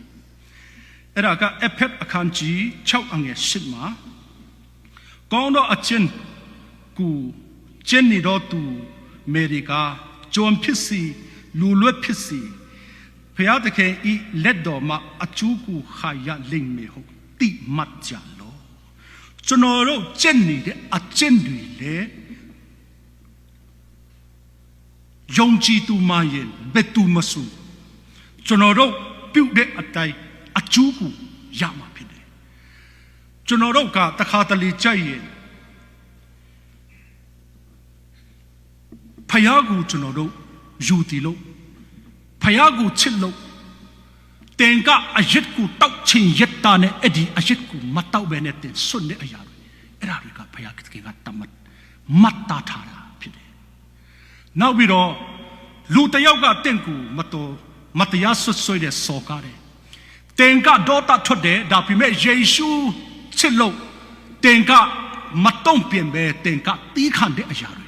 အဲ့ဒါကအဖက်အခန်းကြီး6အငယ်10မှာကောင်းသောအကျင့်ကိုကျင့်နေတော့သူမေရိကာဂျွန်ဖြစ်စီလူလွတ်ဖြစ်စီဖျားတခင်ဤလက်တော်မှာအကျူးကိုခါရလိမ့်မယ်ဟုတ်တိမှတ်ကြလောကျွန်တော်တို့ကျင့်နေတဲ့အကျင့်တွေလေယုံကြည်သူမှရင်ဘယ်သူမဆိုကျွန်တော်တို့ပြုတ်တဲ့အတိုင်းအကျူးကိုရမှာဖြစ်တယ်ကျွန်တော်တို့ကတခါတလေကြိုက်ရင်ဖယားကိုကျွန်တော်တို့ယူတည်လို့ဖယားကိုချစ်လို့တင်ကအယက်ကိုတောက်ချင်ရက်တာနဲ့အဲ့ဒီအယက်ကိုမတောက်ပဲနဲ့တင်စွန့်တဲ့အရာတွေအဲ့ဒါတွေကဖယားကတကယ်ကတမတ်တာထားတာဖြစ်တယ်နောက်ပြီးတော့လူတယောက်ကတင့်ကိုမတရားဆွတဲ့စော်ကားတယ်တင်ကဒေါတာထွက်တယ်ဒါပေမဲ့ယေရှုချစ်လို့တင်ကမတုံ့ပြန်ပဲတင်ကတီးခံတဲ့အရာတွေ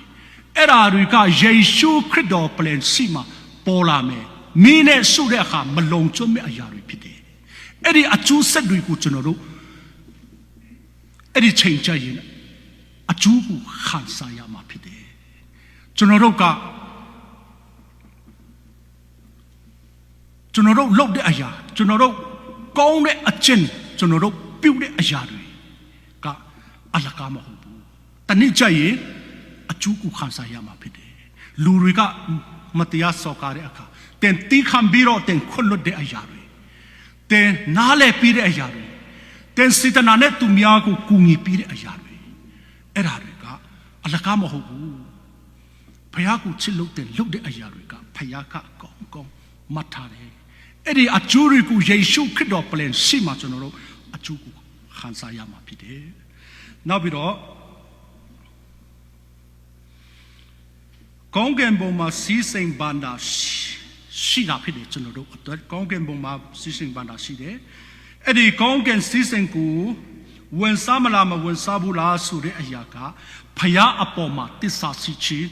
အဲ့ဒါတွေကယေရှုခရစ်တော်ပြန်စီမှာပေါ်လာမယ်မင်းနဲ့ဆုတဲ့အခါမလုံကျွမ်းမဲ့အရာတွေဖြစ်တယ်အဲ့ဒီအကျိုးဆက်တွေကိုကျွန်တော်တို့အဲ့ဒီချိန်ချရင်အကျိုးကိုခံစားရမှာဖြစ်တယ်ကျွန်တော်တို့လုပ်တဲ့အရာကျွန်တော်တို့ကောင်းတဲ့အကျင့်ကျွန်တော်တို့ပြုတဲ့အရာတွေကအလကားမဟုတ်ဘူးတနေ့ကျရင်အကျိုးကိုခံစားရမှာဖြစ်တယ်လူတွေကမတရားစော်ကားတဲ့အခါတင်တီးခံပြီးတော့တင်ခွတ်လွတ်တဲ့အရာတွေတင်နားလဲပြီးတဲ့အရာတွေတင်စိတနာနဲ့သူများကိုကူညီပြီးတဲ့အရာတွေအဲ့ဒါတွေကအလကားမဟုတ်ဘူးဖယားကိုချစ်လို့တင်လုပ်တဲ့အရာတွေကဖယားကအကောင်းမှတ်ထားတယ်အဲ့ဒီအကျိုးတွေကိုယေရှုခရစ်တော်ပြန်ရှိမှကျွန်တော်တို့အကျိုးကိုခံစားရမှာဖြစ်တယ်နောက်ပြီးတော့ကောင်းကင်ဘုံမှာစီးစိမ်ဘန္တာရှိတာဖြစ်တယ်ကျွန်တော်တို့အတွက်ကောင်းကင်ဘုံမှာစီးစိမ်ဘန္တာရှိတယ်အဲ့ဒီကောင်းကင်စီးစိမ်ကိုဝန်စားမလားမဝန်စားဘူးလားဆိုတဲ့အရာကဖယားအပေါ်မှာတစ္ဆာရှိခြင်း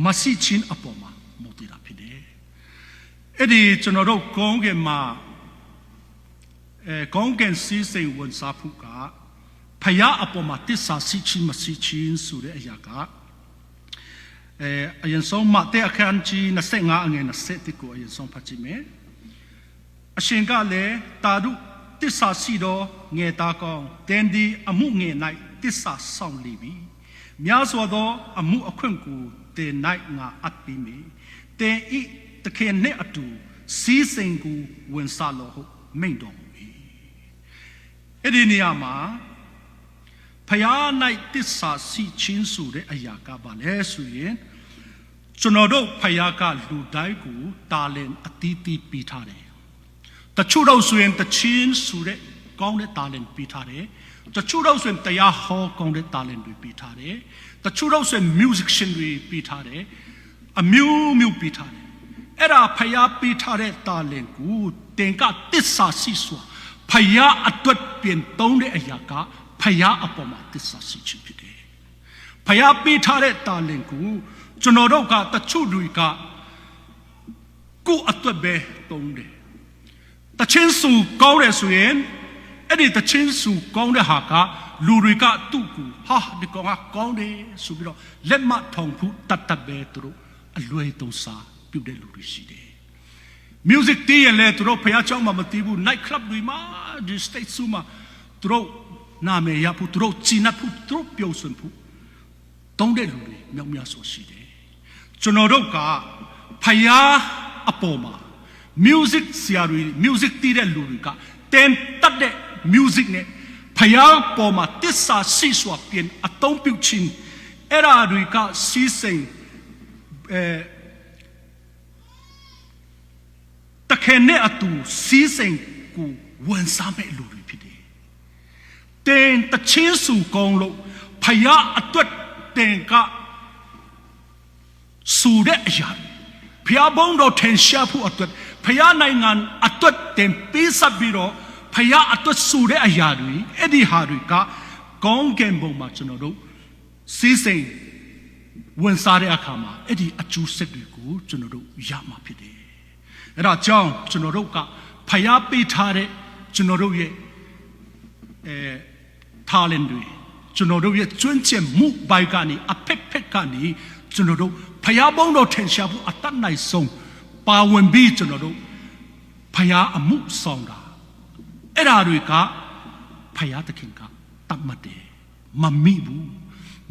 မရှိခြင်းအပေါ်မှာမူတည်တာဖြစ်တယ်အဲ့ဒီကျွန်တော်တို့ကောင်းကင်မှာကောင်းကင်စီးစိမ်ဝန်စားဖို့ကဖယားအပေါ်မှာတစ္ဆာရှိခြင်းမရှိခြင်းဆိုတဲ့အရာကအရင်ဆုံးမတဲ့အခန်းကြီး25အငယ်20ကိုအရင်ဆုံးဖတ်ကြည့်မယ်အရှင်ကလည်းတာတို့တစ္ဆာရှိတော်ငယ်သားကောင်းတင်းဒီအမှုငယ်၌တစ္ဆာဆောင်လိပြီများစွာသောအမှုအခွင့်ကိုတင်၌ငါအပ်ပြီးမည်တင်ဤတခင်နှင့်အတူစီးစိမ်ကိုဝင်စားလို့ဟုတ်မိန့်တော်မူ၏အဲ့ဒီနေရာမှာဖယား၌တစ္ဆာရှိခြင်းဆိုတဲ့အရာကပါလဲဆိုရင်ကျွန်တော်တို့ဖယားကလူတိုင်းကိုတာလင်အတီးတီးပေးထားတယ်တချို့တော့ဆိုရင်တချင်းဆိုတဲ့ကောင်းတဲ့တာလင်ပေးထားတယ်တချို့တော့ဆိုရင်တရားဟောကောင်းတဲ့တာလင်တွေပေးထားတယ်တချို့တော့ဆိုရင် musician တွေပေးထားတယ်အမျိုးပေးထားတယ်အဲ့ဒါဖယားပေးထားတဲ့တာလင်ကိုတင်ကတစ္ဆာရှိစွာဖယားအတွက်ပြင်သုံးတဲ့အရာကဖယားအပေါ်မှာတစ္ဆာရှိခြင်းဖြစ်တယ်ဖယားပေးထားတဲ့တာလင်ကိုကျွန်တော်တို့ကတချို့တွေကကိုယ်အတွက်ပဲသုံးတယ်တချင်းစုကောင်းတယ်ဆိုရင်အဲ့ဒီတချင်းစုကောင်းတဲ့ဟာကလူတွေကသူ့ကိုဟာဒီကောင်ကကောင်းတယ်ဆိုပြီးတော့လက်မထောင်ဖို့တတ်ပဲသူတို့အလွယ်သုံးစားပြုတဲ့လူတွေရှိတယ် music တီးရင်လည်းသူတို့ဖခင်เจ้าမှာမတီးဘူး night club တွေမှာဒီ state ဆူမှာသူတို့နာမည်ရဖို့သူတို့ကြည်နပ်ဖို့သူတို့ပြုံးစွန်ဖို့တုံးတဲ့လူတွေမြောက်များစွာရှိတယ်ကျွန်တော်တို့ကဖခင်အပေါ်မှာ music ဆရာတွေ music တီးတဲ့လူတွေကတင်တတ်တဲ့ music နဲ့ဖခင်ပေါ်မှာတစ္ဆာရှိစွာပြင်အသုံးပြုခြင်းအဲ့ဒါတွေကစီးစိမ်တခဲနဲ့အတူစီးစိမ်ကိုဝန်စားမဲ့လူတွေဖြစ်တယ်တင်တချင်းစုကောင်းလို့ဖယားအတွက်တင်ကစူတဲ့အရာဖယားဘုံတော်ထင်ရှားဖို့အတွက်ဖယားနိုင်ငံအတွက်တင်ပေးစပ်ပြီးတော့ဖယားအတွက်စူတဲ့အရာတွေအဲ့ဒီဟာတွေကကောင်းကင်ဘုံမှာကျွန်တော်တို့စီးစိမ်ဝန်စားတဲ့အခါမှာအဲ့ဒီအကျိုးဆက်တွေကိုကျွန်တော်တို့ရမှာဖြစ်တယ်အဲ့ဒါကြောင့်ကျွန်တော်တို့ကဖယားပေးထားတဲ့ကျွန်တော်တို့ရဲ့talent တွေကျွန်တော်တို့ရဲ့ကျွမ်းကျင်မှုဘိုက်ကနေအဖက်ဖက်ကနေကျွန်တော်တို့ဖယားဘုံတော်ထင်ရှားဖို့အတတ်နိုင်ဆုံးပါဝင်ပြီးကျွန်တော်တို့ဖယားအမှုဆောင်တာအဲ့ဒါတွေကဖယားသခင်ကတတ်မှတ်တယ်မမိဘူး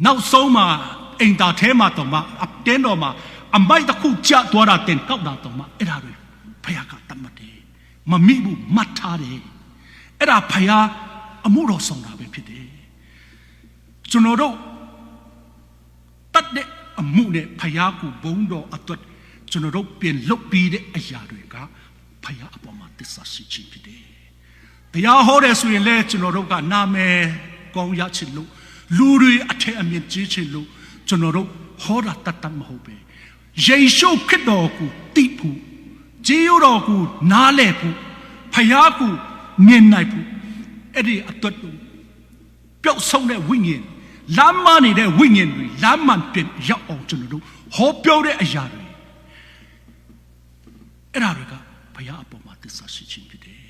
နောက်ဆုံးမှာအိမ်သားထဲမှာတော့မှအတင်းတော်မှာအမိုက်တစ်ခုကျသွားတာတင်ကောက်တာတော့မှအဲ့ဒါတွေဖယားကတတ်မှတ်တယ်မမိဘူးမှတ်ထားတယ်အဲ့ဒါဖယားအမှုတော်ဆောင်တာပဲဖြစ်တယ်ကျွန်တော်တို့တတ်တဲ့အမှုနဲ့ဖယားကိုဘုံတော်အတွက်ကျွန်တော်တို့ပြင်လုတ်ပြီးတဲ့အရာတွေကဖယားအပေါ်မှာသစ္စာရှိခြင်းဖြစ်တယ်တရားဟောတယ်ဆိုရင်လည်းကျွန်တော်တို့ကနာမည်ကောင်းရချင်လို့လူတွေအထက်အမြင့်ကြီးချင်လို့ကျွန်တော်တို့ဟောတာတတ်မဟုတ်ပဲယေရှုခရစ်တော်ကိုသိဖို့ဂျေယုတော်ကိုနားလည်ဖို့ဖယားကိုမြင်နိုင်ဖို့အဲ့ဒီအတွက်ပျောက်ဆုံးတဲ့ဝိညာဉ်လမ်းမနေတဲ့ဝိညာဉ်တွေလမ်းမှန်ပြင်ရောက်အောင်ကျွန်တော်တို့ဟောပြောတဲ့အရာတွေအဲ့ဒါတွေကဘုရားအပေါ်မှာသစ္စာရှိခြင်းဖြစ်တယ်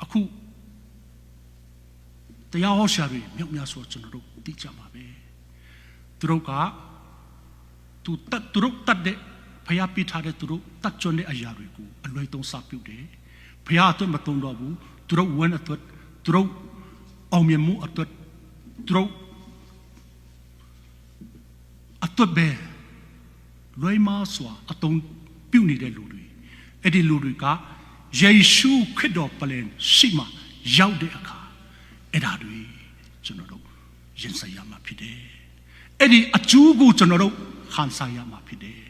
အခုတရားဟောရှာတွေမြောက်များစွာကျွန်တော်တို့သိကြပါပဲသူတို့ကသူတို့တတ်တဲ့ဘုရားပေးထားတဲ့သူတို့တတ်ကြွတဲ့အရာတွေကိုအလွယ်သုံးစာပြုတယ်ဘုရားအတွက်မတုံ့တော့ဘူးသူတို့ဝန်အတွက်သူတို့အောင်မြင်မှုအတွက်သူတို့အတွက်ပဲလွယ်မစွာအတုံးပြုတ်နေတဲ့လူတွေအဲ့ဒီလူတွေကယေရှုခရစ်တော်ပလင်ရှိမှရောက်တဲ့အခါအဲ့ဒါတွေကျွန်တော်တို့ရင်ဆိုင်ရမှာဖြစ်တယ်အဲ့ဒီအကျိုးကိုကျွန်တော်တို့ခံစားရမှာဖြစ်တယ်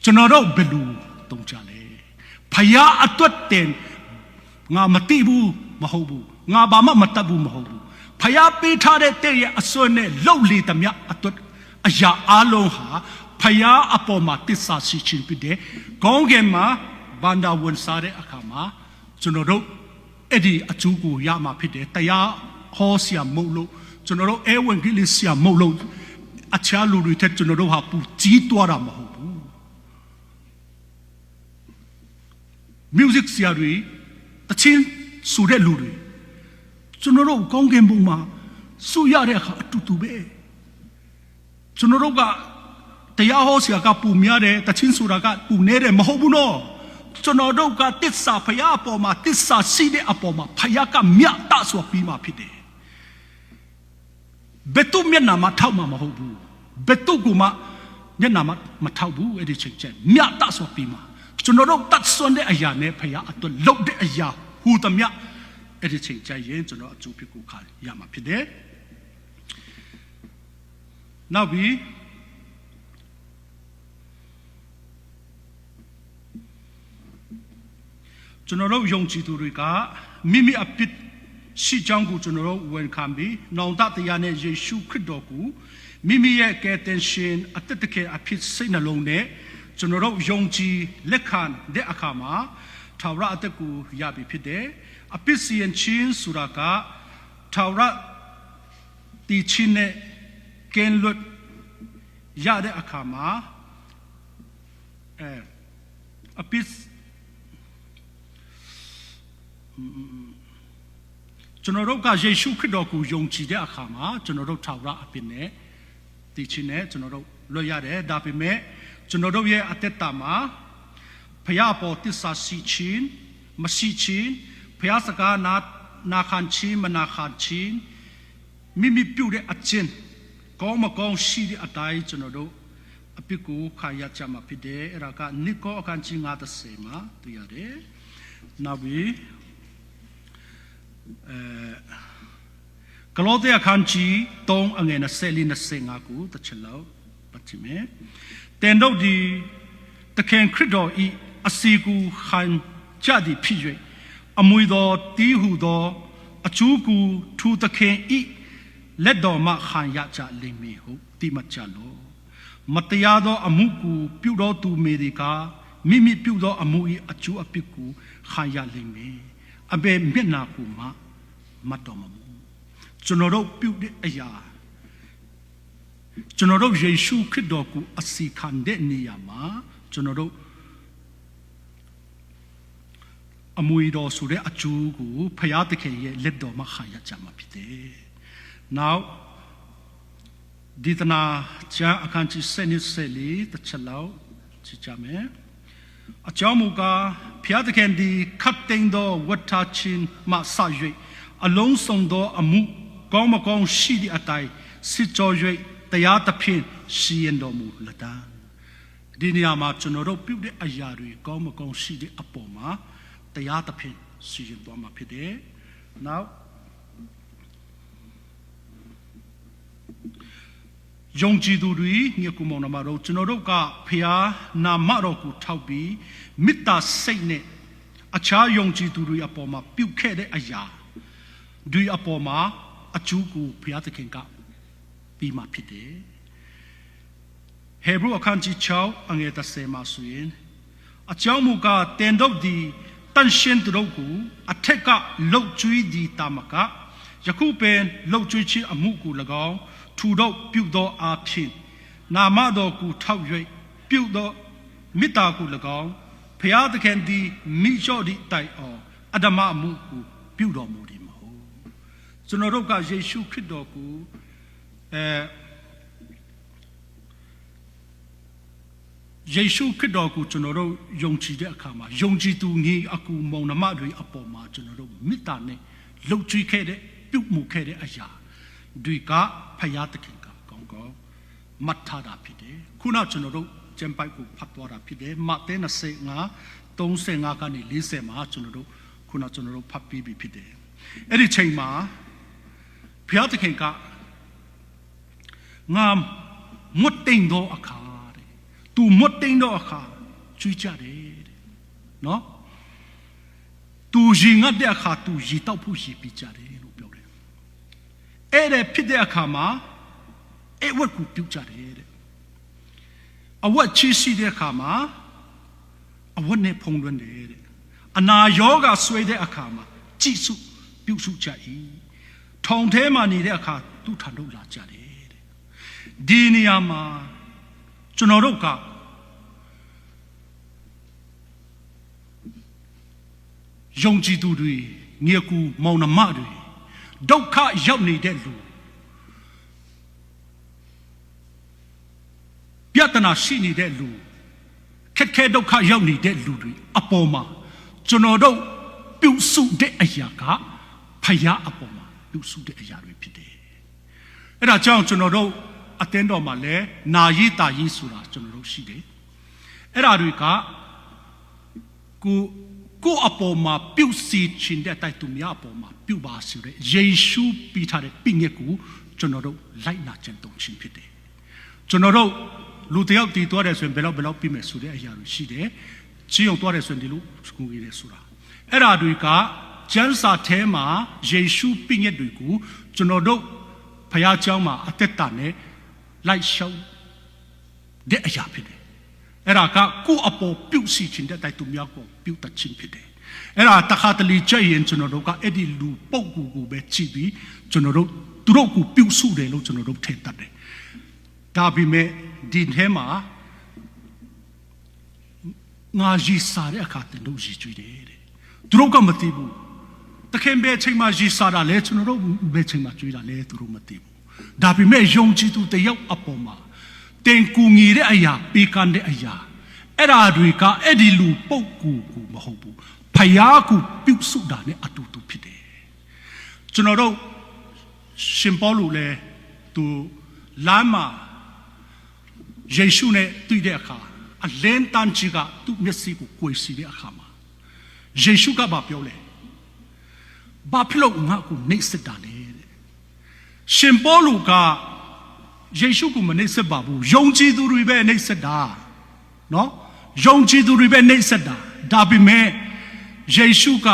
ကျွန်တော်တို့ဘယ်လိုတုံးကြလဲဖယားအတွက်တင်ငါမတိဘူးမဟုတ်ဘူးငါဘာမှမတတ်ဘူးမဟုတ်ဘူးဖယားပေးထားတဲ့တဲ့ရဲ့အစွမ်းနဲ့လှုပ်လေသမျှအတွက်အရာအလုံးဟာဖယားအပေါ်မှာတစ္ဆာရှိခြင်းဖြစ်တယ်ခေါင်းကင်မှာဘန္တာဝန်စားတဲ့အခါမှာကျွန်တော်တို့အဲ့ဒီအကျိုးကိုရမှာဖြစ်တယ်တရားဟောဆရာမဟုတ်လို့ကျွန်တော်တို့အဲဝင်ကြီးလေးဆရာမဟုတ်လို့အခြားလူတွေထက်ကျွန်တော်တို့ဟာပူကြီးသွားတာမဟုတ်ဘူး music ဆရာတွေတချင်းဆိုတဲ့လူတွေကျွန်တော်တို့ကောင်းကင်ဘုံမှာဆူရတဲ့အခါအတူတူပဲကျွန်တော်တို့ကတရားဟောဆရာကပူများတယ်တချင်းဆိုတာကပူနေတယ်မဟုတ်ဘူးနော်ကျွန်တော်တို့ကတစ္ဆာဖယားအပေါ်မှာတစ္ဆာရှိတဲ့အပေါ်မှာဖယားကမြတ်တဆိုပြီးမှဖြစ်တယ်ဘယ်သူမျက်နှာမှာထောက်မှာမဟုတ်ဘူးဘယ်သူကမှမျက်နှာမှာမထောက်ဘူးအဲ့ဒီချိန်ကျမြတ်တဆိုပြီးမှကျွန်တော်တို့တတ်ဆွမ်းတဲ့အရာနဲ့ဖယားအတွက်လုပ်တဲ့အရာဟူသမျှအဲ့ဒီချိန်ကျရင်ကျွန်တော်အကျိုးဖြစ်ကိုခါရမှာဖြစ်တယ်နောက်ပြီးကျွန်တော်တို့ယုံကြည်သူတွေကမိမိအပြစ်ရှိကြောင်းကိုကျွန်တော်တို့ဝန်ခံပြီးနောင်တတရားနဲ့ယေရှုခရစ်တော်ကိုမိမိရဲ့ကယ်တင်ရှင်အသက်တကယ်အဖြစ်စိတ်နှလုံးနဲ့ကျွန်တော်တို့ယုံကြည်လက်ခံတဲ့အခါမှာထာဝရအသက်ကိုရပြီဖြစ်တယ်အပြစ်စီရင်ခြင်းဆိုတာကထာဝရတည်ခြင်းနဲ့ကင်းလွတ်ရတဲ့အခါမှာအပြစ်ကျွန်တော်တို့ကယေရှုခရစ်တော်ကိုယုံကြည်တဲ့အခါမှာကျွန်တော်တို့ထာဝရအပြစ်နဲ့တည်ခြင်းနဲ့ကျွန်တော်တို့လွတ်ရတယ်ဒါပေမဲ့ကျွန်တော်တို့ရဲ့အသက်တာမှာ ဖျားပေါ်တစ္ဆာစီချင်းမရှိချင်းဖျားစကားနာခံချင်းမနာခံချင်းမိမိပြုတဲ့အချင်းကောင်းမကောင်းရှိတဲ့အတိုင်းကျွန်တော်တို့အပြစ်ကိုခါရကြမှာဖြစ်တယ်အဲ့ဒါကနိကောအခန်းကြီး90မှာတွေ့ရတယ်နောက်ပြီးဂလောသဲအခန်းကြီး3အငယ်24-25ကိုတစ်ချက်လောက်ပတ်ကြည့်မယ်တင်တို့ဒီတခင်ခရစ်တော်ဤအစီကူခံကြသည်ဖြစ်၍အမွေတော်တီးဟုသောအကျူးကူထူတခင်ဤလက်တော်မှခံရကြလိမ့်မည်ဟုတိမကြလောမတရားသောအမှုကိုပြုတော်သူမေဒီကမိမိပြုသောအမှု၏အကျိုးအပြစ်ကိုခံရလိမ့်မည်အဘယ်မျက်နာကိုမှမတော်မမူကျွန်တော်တို့ပြုတဲ့အရာကျွန်တော်တို့ယေရှုခရစ်တော်ကိုအစီခံတဲ့နေရာမှာကျွန်တော်တို့အမွေတော်ဆိုတဲ့အကျိုးကိုဖျားသခင်ရဲ့လက်တော်မှာခံရကြမှာဖြစ်တယ်။ Now ဒီတနာကျမ်းအခန်းကြီး7:14တစ်ချက်လောက်ကြည့်ကြမယ်။အကြောင်းမူကားဖျားသခင်ဒီခတ်သိမ်းသောဝတ္ထချင်းမှဆ၍အလုံးစုံသောအမှုကောင်းမကောင်းရှိသည့်အတိုင်းစစ်ကြော၍တရားသဖြင့်စီရင်တော်မူလက်တံဒီနေရာမှာကျွန်တော်တို့ပြုတဲ့အရာတွေကောင်းမကောင်းရှိတဲ့အပေါ်မှာတရားသဖြင့်စီရင်သွားမှာဖြစ်တယ်။ Now ယုံကြည်သူတွေညီကိုမောင်နှမတို့ကျွန်တော်တို့ကဖျားနာမတော်ကိုထောက်ပြီးမေတ္တာစိတ်နဲ့အခြားယုံကြည်သူတွေအပေါ်မှာပြုခဲ့တဲ့အရာဒီအပေါ်မှာအကျိုးကိုဘုရားသခင်ကပြီးမှဖြစ်တယ်။ဟေဘရုအခန်းကြီး6အငယ်30မှာဆိုရင်အကြောင်းမူကားတင်တို့ဒီတန်ရှင်းတို့ကိုအထက်ကလှုပ်ကြွေးဒီတာမကယခုပင်လှုပ်ကြွေးခြင်းအမှုကို၎င်းထူတော့ပြုသောအဖြစ်နာမတော်ကိုထောက်၍ပြုသောမေတ္တာကို၎င်းဘုရားသခင်သည်မိလျှော့သည့်တိုင်အောင်အဓမ္မမှုကိုပြုတော်မူသည်မဟုတ်ကျွန်တော်တို့ကယေရှုခရစ်တော်ကိုယေရှုခရစ်တော်ကိုကျွန်တော်တို့ယုံကြည်တဲ့အခါမှာယုံကြည်သူညီအကူမောင်နှမတွေအပေါ်မှာကျွန်တော်တို့မေတ္တာနဲ့လှုပ်ကြွေးခဲ့တဲ့ပြုမှုခဲ့တဲ့အရာတွေကဖယားသခင်ကကောင်းကောင်းမှတ်ထားတာဖြစ်တယ်ခုနကျွန်တော်တို့ကျမ်းပိုက်ကိုဖတ်သွားတာဖြစ်တယ်မဿဲ25:35ကနေ40မှာကျွန်တော်တို့ခုနကျွန်တော်တို့ဖတ်ပြီးပြီဖြစ်တယ်အဲ့ဒီချိန်မှာဖယားသခင်ကငါမွတ်တိန်သောအခါတဲ့သူမွတ်တိန်သောအခါကြွေးကြတယ်တဲ့နော်သူရင်ငတ်တဲ့အခါသူရေတောက်ဖို့ရေပြီးကြတယ်လို့ပြောတယ်အဲ့ဒါဖြစ်တဲ့အခါမှာအဲ့ဝတ်ကိုပြုတ်ကြတယ်တဲ့အဝတ်ချီးရှိတဲ့အခါမှာအဝတ်နဲ့ဖုံးလွှမ်းတယ်တဲ့အနာယောဂဆွေးတဲ့အခါမှာကြည်စုပြုတ်စုကြ၏ထောင်ထဲမှာနေတဲ့အခါသူ့ထံတို့လာကြတယ်တဲ့ဒီနေရာမှာကျွန်တော်တို့ကယုံကြည်သူတွေညီကူမောင်နှမတွေဒုက္ခရောက်နေတဲ့လူပြဿနာရှိနေတဲ့လူခက်ခဲဒုက္ခရောက်နေတဲ့လူတွေအပေါ်မှာကျွန်တော်တို့ပြုစုတဲ့အရာကဖယားအပေါ်မှာပြုစုတဲ့အရာတွေဖြစ်တယ်။အဲ့ဒါကြောင့်ကျွန်တော်တို့အသင်းတော်မှာလည်းနာရီတာရီဆိုတာကျွန်တော်တို့ရှိတယ်။အဲ့ဒါတွေကကိုအပေါ်မှာပြုစီချင်တဲ့အတိုင်းသူများအပေါ်မှာပြုပါဆိုတဲ့ယေရှုပြီးထားတဲ့ပြည့်ညက်ကိုကျွန်တော်တို့လိုက်နာကျင့်သုံးခြင်းဖြစ်တယ်။ကျွန်တော်တို့လူတယောက်တည်သွားတယ်ဆိုရင်ဘယ်လောက်ပြီးမယ်ဆိုတဲ့အရာတွေရှိတယ်။ကြီးအောင်သွားတယ်ဆိုရင်ဒီလိုစကူကြီးတယ်ဆိုတာအဲ့ဒါတွေကကျမ်းစာထဲမှာယေရှုပြည့်ညက်တွေကိုကျွန်တော်တို့ဘုရားကျောင်းမှာအသက်တာနဲ့လိုက်ရှောက်တဲ့အရာဖြစ်တယ်။အဲ့ဒါကကိုယ့်အပေါ်ပြုစီခြင်းတဲ့တိုက်သူများကိုပြုတတ်ခြင်းဖြစ်တယ်။အဲ့ဒါတခါတလေကြည့်ရင်ကျွန်တော်တို့ကအဲ့ဒီလူပုတ်ကိုပဲကြည့်ပြီးကျွန်တော်တို့သူတို့ကိုပြုစုတယ်လို့ကျွန်တော်တို့ထင်တတ်တယ်။ဒါပေမဲ့ဒီထဲမှာငါရည်စားတဲ့အခါတင်တို့ရည်ကြွေးတယ်တဲ့။သူတို့ကမသိဘူး။တခင်ဘယ်ချိန်မှရည်စားတာလဲကျွန်တော်တို့ဘယ်ချိန်မှကြွေးတာလဲသူတို့မသိဘူး။ဒါပေမဲ့ယုံကြည်သူတယောက်အပေါ်မှာတင်ကူညီတဲ့အရာပေးကမ်းတဲ့အရာ အဲ့ဒါတွေကအဲ့ဒီလူပုတ်ကူကူမဟုတ်ဘူးဖယားကူပြုစုတာနဲ့အတူတူဖြစ်တယ်ကျွန်တော်တို့ရှင်ပေါလုလည်းသူလမ်းမှာယေရှုနဲ့တွေ့တဲ့အခါအလင်းတန်းကြီးကသူ့မျက်စိကိုကိုယ်စီတဲ့အခါမှာယေရှုကပြောလဲဘာဖြစ်လို့ငါ့ကိုနှိပ်စက်တာလဲရှင်ပေါလုကယေရှုကိုမနှိပ်စက်ပါဘူးယုံကြည်သူတွေပဲနှိပ်စက်တာနော်ယုံကြည်သူတွေပဲနှိပ်စက်တာဒါပေမဲ့ယေရှုက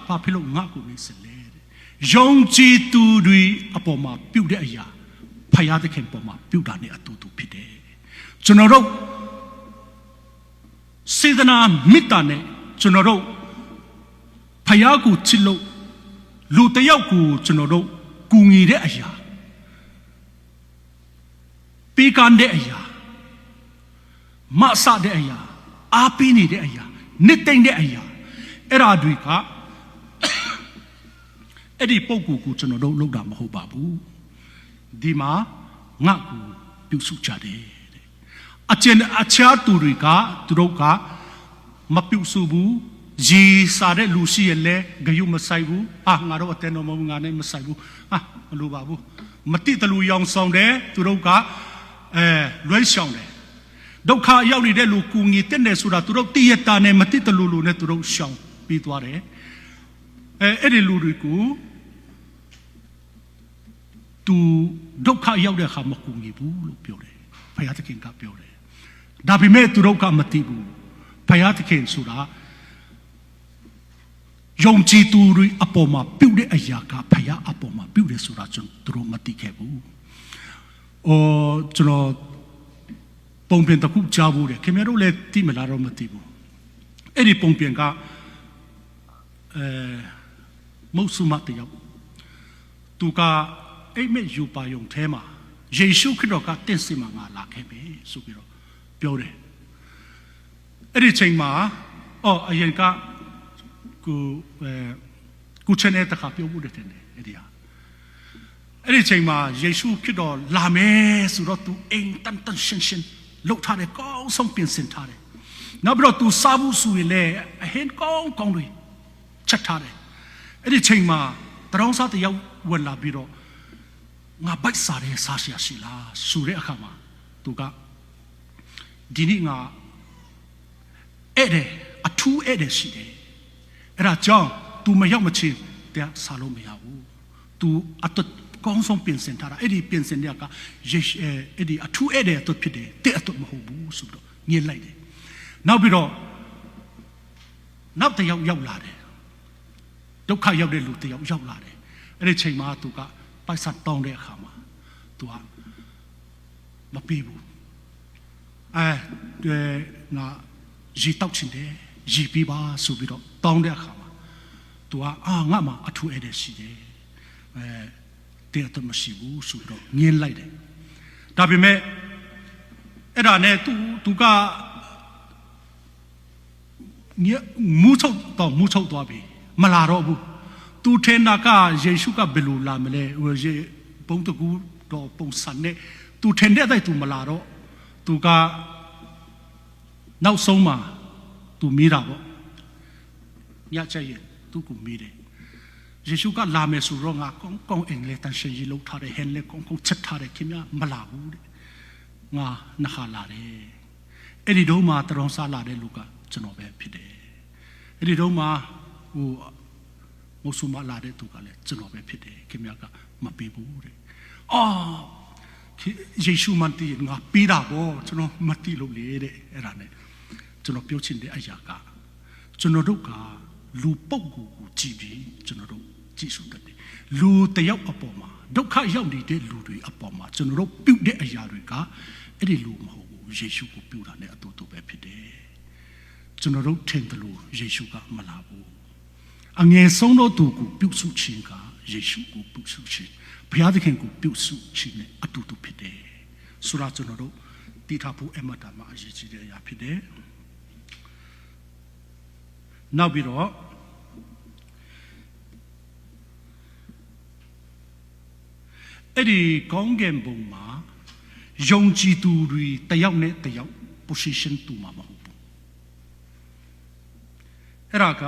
ဘာဖြစ်လို့ငါ့ကိုနှိပ်စက်လဲယုံကြည်သူတွေအပေါ်မှာပြုတ်တဲ့အရာဖယားသခင်ပေါ်မှာပြုတ်တာနဲ့အတူတူဖြစ်တယ်ကျွန်တော်တို့စေတနာမေတ္တာနဲ့ကျွန်တော်တို့ဖယားကိုချစ်လို့လူတယောက်ကိုကျွန်တော်တို့ကူညီတဲ့အရာပေးကမ်းတဲ့အရာမဆတဲ့အရာအားပေးနေတဲ့အရာနှစ်သိမ့်တဲ့အရာအဲ့ဒါတွေကအဲ့ဒီပုံကိုကျွန်တော်တို့လုပ်တာမဟုတ်ပါဘူးဒီမှာငါ့ကိုပြုစုကြတယ်အခြားသူတွေကသူတို့ကမပြုစုဘူးရီစားတဲ့လူရှိရလဲဂယုမဆိုင်ဘူးငါတို့အတဲတော်မဟုတ်ငါနဲ့မဆိုင်ဘူးမလိုပါဘူးမတိတလူရောင်ဆောင်တယ်သူတို့ကလွှဲရှောင်တယ်ဒုက္ခရောက်နေတဲ့လူကူညီတဲ့နေဆိုတာသူတို့တည်ရတာနဲ့မတိတလူလူနဲ့သူတို့ရှောင်ပြီးသွားတယ်အဲ့ဒီလူတွေကိုသူဒုက္ခရောက်တဲ့အခါမကူညီဘူးလို့ပြောတယ်ဘုရားသခင်ကပြောတယ်ဒါပေမဲ့သူတို့ကမသိဘူးဘုရားသခင်ဆိုတာယုံကြည်သူတွေအပေါ်မှာပြုတ်တဲ့အရာကဘုရားအပေါ်မှာပြုတ်တယ်ဆိုတာကျွန်တော်မသိခဲ့ဘူးကျွန်တော်ပုံပြင်တစ်ခုကြားဘူးတယ်ခင်ဗျားတို့လည်းသိမလားတော့မသိဘူးအဲ့ဒီပုံပြင်ကမုတ်ဆုမတယောက်သူကအိမ်မက်ယူပါယုံထဲမှာယေရှုခရစ်တော်ကတင့်စီမှာငါလာခဲ့ပြီဆိုပြီးတော့ပြောတယ်အဲ့ဒီချိန်မှာအရင်ကကိုချနေတခါပြောဖို့တဲ့တယ်အဲ့ဒီချိန်မှာယေရှုခရစ်တော်လာမယ်ဆိုတော့သူအိမ်တန်ရှင်းလှုပ်ထားတယ်ကောင်းဆုံးပြင်ဆင်ထားတယ်နောက်ပြီးတော့သူစားဖို့ဆိုရင်လည်းအဟင်းကောင်းတွေချက်ထားတယ်အဲ့ဒီချိန်မှာတရောင်းစားတယောက်ဝင်လာပြီးတော့ငါဘိုက်စားတယ်စားရှိလားဆိုတဲ့အခါမှာသူကဒီနေ့ငါအဲ့ဒါအထူးအဲ့ဒါရှိတယ်အဲ့ဒါကြောင့် तू မရောက်မချင်းတရားစားလို့မရဘူး तू အတကောင်းဆုံးပြင်ဆင်ထားတာအဲ့ဒီပြင်ဆင်တဲ့ကအဲ့ဒီအထူးအဲ့ဒါအတွက်ဖြစ်တယ်တဲ့အအတွက်မဟုတ်ဘူးဆိုတော့ညှစ်လိုက်တယ်နောက်ပြီးတော့နောက်တစ်ယောက်ရောက်လာတယ်ဒုက္ခရောက်တဲ့လူတစ်ယောက်ရောက်လာတယ်အဲ့ဒီချိန်မှာ तू ကပိုက်ဆံတောင်းတဲ့အခါမှာ तू ကမပေးဘူးငါရေတောက်ချင်တယ်ရေပေးပါဆိုပြီးတော့တောင်းတဲ့အခါမှာ तू ကငါမှအထူးအဲ့ဒါရှိတယ်တဲ့တော့မရှိဘူးဆိုတော့ငင်းလိုက်တယ်ဒါပေမဲ့အဲ့ဒါနဲ့ तू ကမူထုတ်သွားပြီမလာတော့ဘူး तू ထင်တာကယေရှုကဘယ်လိုလာမလဲဘုံတကူတော့ပုံစံနဲ့ तू ထင်တဲ့အတိုင်း तू မလာတော့ तू ကနောက်ဆုံးမှာ तू မေးတာပေါ့ညချက်ရင် तू ကိုမေးတယ်ယေရှုကလာမယ်ဆိုတော့ငါကောင်းအင်္ဂလိပ်တန်ရှင်းကြီးလောက်ထားတယ်ဟန်လေကောင်းချက်ထားတယ်ခင်ဗျာမလာဘူးတဲ့ငါနှခါလာတယ်အဲ့ဒီတော့မှတရုံစားလာတဲ့လူကကျွန်တော်ပဲဖြစ်တယ်အဲ့ဒီတော့မှမုဆုမလာတဲ့သူကလည်းကျွန်တော်ပဲဖြစ်တယ်ခင်ဗျာကမပေးဘူးတဲ့ယေရှုမတီးငါပေးတာပေါ့ကျွန်တော်မတီးလို့လေတဲ့အဲ့ဒါနဲ့ကျွန်တော်ပြောချင်တဲ့အရာကကျွန်တော်တို့ကလူပုတ်ကိုကြည့်ပြီးကျွန်တော်တို့ကြည့်စုတတ်တယ်လူတယောက်အပေါ်မှာဒုက္ခရောက်နေတဲ့လူတွေအပေါ်မှာကျွန်တော်တို့ပြုတ်တဲ့အရာတွေကအဲ့ဒီလူမဟုတ်ဘူးယေရှုကိုပြုတ်တာနဲ့အတူတူပဲဖြစ်တယ်ကျွန်တော်တို့ထင်တယ်လို့ယေရှုကမလာဘူးအငယ်ဆုံးသောသူကိုပြုတ်စုခြင်းကယေရှုကိုပြုတ်စုခြင်းဘုရားသခင်ကိုပြုတ်စုခြင်းနဲ့အတူတူဖြစ်တယ်ဆိုတော့ကျွန်တော်တို့တည်ထားဖို့အမှတ်တမ်းအရေးကြီးတဲ့အရာဖြစ်တယ်နောက်ပြီးတော့အဲ့ဒီကောင်းကင်ဘုံမှာယုံကြည်သူတွေတယောက်နဲ့တယောက် position တူမှာမဟုတ်ဘူး အဲ့ဒါက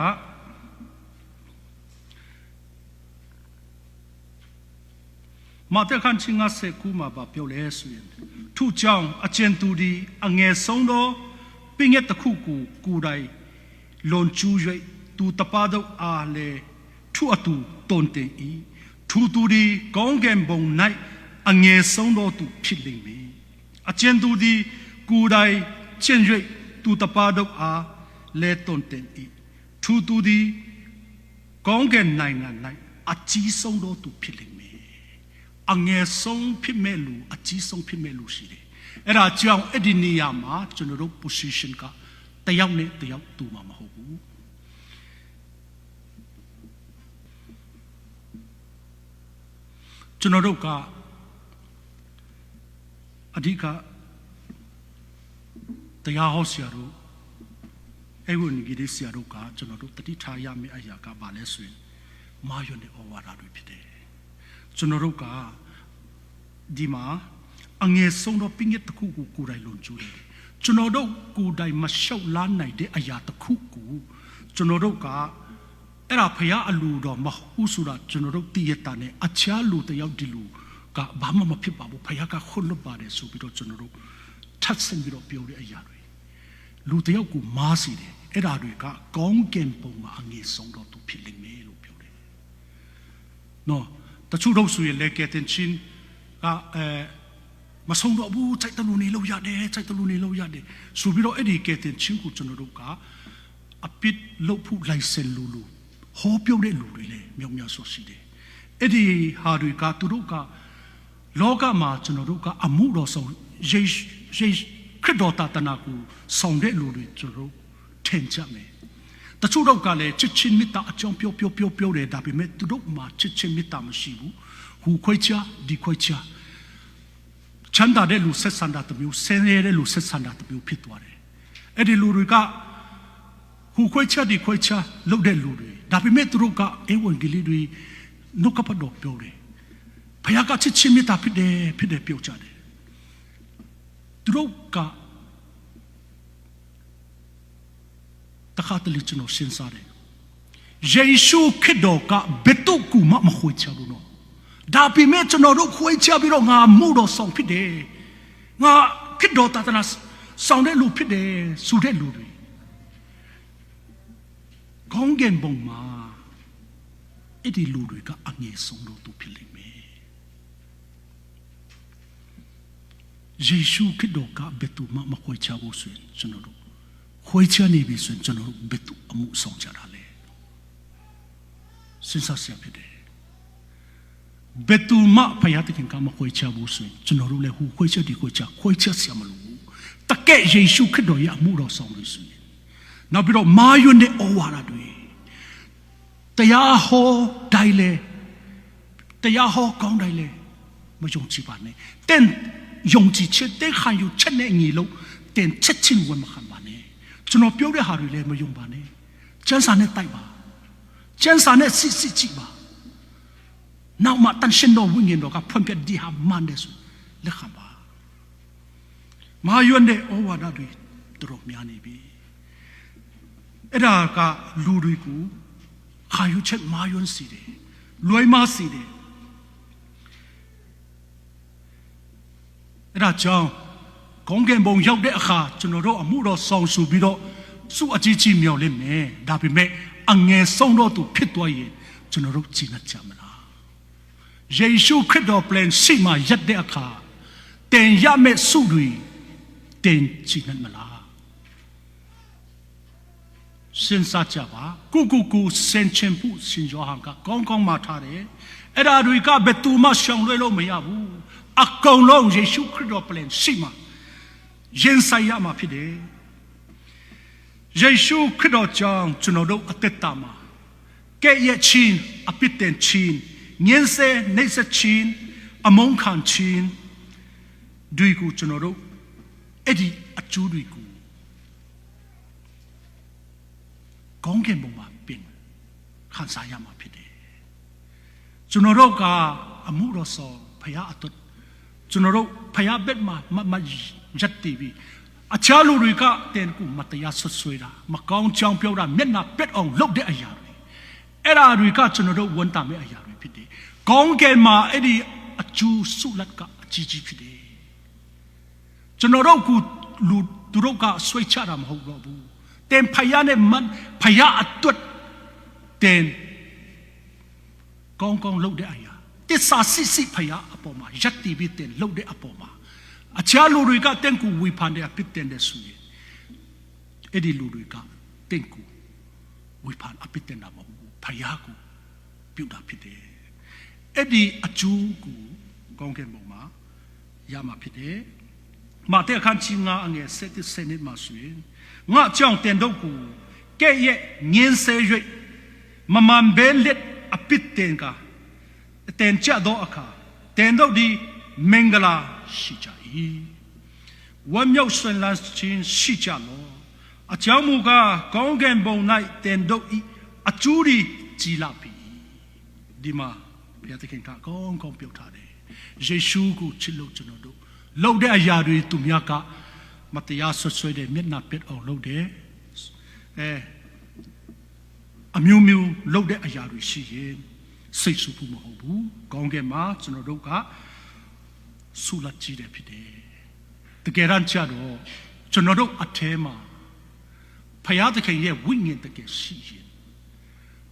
မာသဲခန်းချင်းငါစေကူမှာပြောလဲဆိုရင်ထို့ကြောင့်အကျဉ်သူဒီအငယ်ဆုံးသောပင်ရတစ်ခုကိုတိုင်လွန်ကျူး၍သူတပါတော့အားလေထို့အတူတွန်တင်၏ထို့သူဒီကောင်းကင်ဘုံ၌အငယ်ဆုံးသောသူဖြစ်လိမ့်မည်အကျဉ်သူဒီကိုတိုင်ကျင့်၍သူတပါတော့အားလေတွန်တင်၏ထို့သူဒီကောင်းကင်နိုင်ငံ၌အကြီးဆုံးသောသူဖြစ်လိမ့်မယ်အငယ်ဆုံးဖြစ်မဲ့လူအကြီးဆုံးဖြစ်မဲ့လူရှိတယ်အဲ့ဒါကြောင့်အဲ့ဒီနေရာမှာကျွန်တော်တို့ position ကတယောက်နဲ့တယောက်တူမှာမဟုတ်ဘူးကျွန်တော်တို့ကအဓိကတရားဟောဆရာတို့အဲ့ဝန်ကြီးဆရာတို့ကကျွန်တော်တို့တတိထားရမယ့်အရာကဘာလဲဆိုရင်မာယွန်းတဲ့ဩဝါဒတွေဖြစ်တယ်ကျွန်တော်တို့ကဒီမှာအငယ်ဆုံးတော့ပြင်းတစ်ခုကိုယ်တိုင်လွန်ကျူးတယ်ကျွန်တော်တို့ကိုယ်တိုင်မလျှောက်လားနိုင်တဲ့အရာတစ်ခုကိုကျွန်တော်တို့ကအဲ့ဒါဖျားအလူတော်မဟုတ်ဆိုတာကျွန်တော်တို့တည်ရတာနဲ့အခြားလူတယောက်ဒီလူကဘာမှမဖြစ်ပါဘူးဖျားကခွတ်လွတ်ပါတယ်ဆိုပြီးတော့ကျွန်တော်တို့ထပ်ဆင့်ပြီးတော့ပြောတဲ့အရာတွေလူတယောက်ကိုမားစီတယ်အဲ့ဒါတွေကကောင်းကင်ဘုံမှာအငယ်ဆုံးတော့သူဖြစ်လိမ့်မယ်လို့ပြောတယ်နော်တချို့တို့ဆိုရင်လေကဲတင်ချင်းကမဆုံးတော့ဘူးစိုက်တလူနေလို့ရတယ်စိုက်တလူနေလို့ရတယ်ဆိုပြီးတော့အဲ့ဒီကဲတင်ချင်းကိုကျွန်တော်တို့ကအပစ်လုတ်ဖို့လိုက်စင်လူဟောပြောတဲ့လူတွေလည်းမြောက်မြောက်ဆိုရှိတယ်အဲ့ဒီဟာတွေကသူတို့ကလောကမှာကျွန်တော်တို့ကအမှုတော်ဆောင်ယေခရစ်တော်တနာကိုဆောင်တဲ့လူတွေကျွန်တော်တို့ထင်ကြမယ်တချို့တော့ကလည်းချစ်ချင်းမေတ္တာအကြောင်းပြောတယ်ဒါပေမဲ့သူတို့မှာချစ်ချင်းမေတ္တာမရှိဘူးဟူခွဲချဒီခွဲချချမ်းသာတဲ့လူဆက်ဆံတာတမျိုးဆင်းရဲတဲ့လူဆက်ဆံတာတမျိုးဖြစ်သွားတယ်အဲ့ဒီလူတွေကဟူခွဲချဒီခွဲချလုပ်တဲ့လူတွေဒါပေမဲ့သူတို့ကအေဝံဂေလိတွေနှုတ်ကပတ်တော်ပြောတယ်ဘုရားကချစ်ချင်းမေတ္တာဖြစ်တယ်ပြောကြတယ်သူတို့ကတခါတလေကျွန်တော်စဉ်းစားတယ်ယေရှုခရစ်တော်ကဘယ်တော့မှမခွေချဘူးနော်ဒါပေမဲ့ကျွန်တော်တို့ခွေချပြီးတော့ငါမှုတော်ဆောင်ဖြစ်တယ်ငါခရစ်တော်တသနာဆောင်တဲ့လူဖြစ်တယ်ဆိုတဲ့လူတွေကောင်းကင်ဘုံမှာအဲ့ဒီလူတွေကအငယ်ဆုံးလို့သူဖြစ်လိမ့်မယ်ယေရှုခရစ်တော်ကဘယ်တော့မှမခွေချဘူးဆိုရင်ကျွန်တော်တို့ခွေချနေပြီဆိုရင်ကျွန်တော်တို့ဘယ်သူအမှုဆောင်ကြတာလဲစဉ်းစားစရာဖြစ်တယ်ဘယ်သူမှဖယားတခင်ကမခွေချဘူးဆိုရင်ကျွန်တော်တို့လည်းဟိုခွေချဒီခွေချစရာမလိုဘူးတကယ်ယေရှုခရစ်တော်ရဲ့အမှုတော်ဆောင်လို့ဆိုရင်နောက်ပြီးတော့မာယွန်းတဲ့ဩဝါဒတွေတရားဟောတိုင်းလဲတရားဟောကောင်းတိုင်းလဲမယုံကြည်ပါနဲ့တဲ့ယုံကြည်ချက်တဲ့ခံယူချက်နဲ့ညီလို့တဲ့ချက်ချင်းဝင်မခံပါနဲ့ကျွန်တော်ပြောတဲ့ဟာတွေလည်းမယုံပါနဲ့ကျမ်းစာနဲ့တိုက်ပါကျမ်းစာနဲ့စစ်ကြည့်ပါနောက်မှတန်ရှင်တော်ဝိညာဉ်တော်ကဖွင့်ပြဒီဟာမှန်တယ်ဆိုလက်ခံပါမာယွန်းတဲ့ဩဝါဒတွေတော်များနေပြီအဲ့ဒါကလူတွေကိုခါယူချက်မာယွန်းစီတယ်လွယ်မစီတယ်အဲ့ဒါကြောင့်ကောင်းကင်ဘုံရောက်တဲ့အခါကျွန်တော်တို့အမှုတော်ဆောင်ဆူပြီးတော့စုအကြီးကြီးမြော်လင့်မယ်ဒါပေမဲ့အငယ်ဆုံးတော့သူဖြစ်သွားရင်ကျွန်တော်တို့ကြည်နပ်ကြမလားယေရှုခရစ်တော် plan ရှိမှရက်တဲ့အခါတင်ရမယ့်စုတွေတင်ကြည်နပ်မလားစဉ်းစားကြပါကိုစင်ချင်ဖို့ရှင်ယောဟန်ကကောင်းမှထားတယ်အဲ့ဒါတွေကဘယ်သူမှရှောင်လွှဲလို့မရဘူးအကုန်လုံးယေရှုခရစ်တော် plan ရှိမှရင်ဆိုင်ရမှာဖြစ်တယ်ယေရှုခရစ်တော်ကြောင့်ကျွန်တော်တို့အသက်တာမှာကဲ့ရဲ့ချင်းအပြစ်တင်ချင်းညင်စေနေစချင်းအမုန်းခံချင်းတွေကိုကျွန်တော်တို့အဲ့ဒီအကျိုးတွေကိုကောင်းကင်ဘုံမှာပင်ခံစားရမှာဖြစ်တယ်ကျွန်တော်တို့ကအမှုတော်ဆောင်ဖယားအတွက်ကျွန်တော်တို့ဖယားဘက်မှာမရက်တီပြီး အချားလူတွေကတဲ့ကူမတရားဆွဆွေးတာမကောင်းကြောင်ပြောတာမျက်နှာပက်အောင်လုပ်တဲ့အရာတွေအဲ့ဒါတွေကကျွန်တော်တို့ဝန်တာမဲ့အရာတွေဖြစ်တယ်ကောင်းကင်မှာအဲ့ဒီအကျူဆုလတ်ကအကြီးကြီးဖြစ်တယ်ကျွန်တော်တို့ကလူသူတို့ကဆွေးချတာမဟုတ်တော့ဘူးတင်ဖယားနဲ့ဖယားအတွက်တင်ကောင်းကောင်းလုပ်တဲ့အရာတစ္ဆာစစ်ဖယားအပေါ်မှာရက်တီပြီးတင်လုပ်တဲ့အပေါ်မှာအချားလူတွေကတင့်ကူဝေဖန်တဲ့အဖြစ်တင်တဲ့ဆိုရင်အဲ့ဒီလူတွေကတင့်ကူဝေဖန်အဖြစ်တင်တာမဟုတ်ဘူးဖယားကိုပြုတာဖြစ်တယ်အဲ့ဒီအကျိုးကိုကောင်းကင်ဘုံမှာရမှာဖြစ်တယ်မာသဲအခန်းကြီး9အငယ်7 7မှာဆိုရင်ငါကြောင့်တင်တို့ကိုကဲ့ရဲ့ငင်းဆဲ၍မမန်ဘဲလက်အပစ်တင်ကတင်ကြတော့အခါတင်တို့ဒီမင်္ဂလာရှိကြ၏ဝမ်းမြောက်ဆွေလန်းခြင်းရှိကြလောအကြောင်းမူကားကောင်းကင်ဘုံ၌တင်တို့ဤအကျိုးကြီးလာပြီဒီမှာဘုရားသခင်ကကောင်းကောင်းပြောထားတယ်ယေရှုကိုချစ်လို့ကျွန်တော်တို့လုပ်တဲ့အရာတွေသူများကမတရားဆွဆွဲတဲ့မျက်နှာပစ်အောင်လုပ်တယ်အမျိုးမျိုးလုပ်တဲ့အရာတွေရှိရင်စိတ်ဆူဖို့မဟုတ်ဘူးကောင်းကင်မှာကျွန်တော်တို့ကဆူလက်ကြည့်တယ်ဖြစ်တယ်တကယ်တမ်းကျတော့ကျွန်တော်တို့အထဲမှာဖယားသခင်ရဲ့ဝိညာဉ်တကယ်ရှိရင်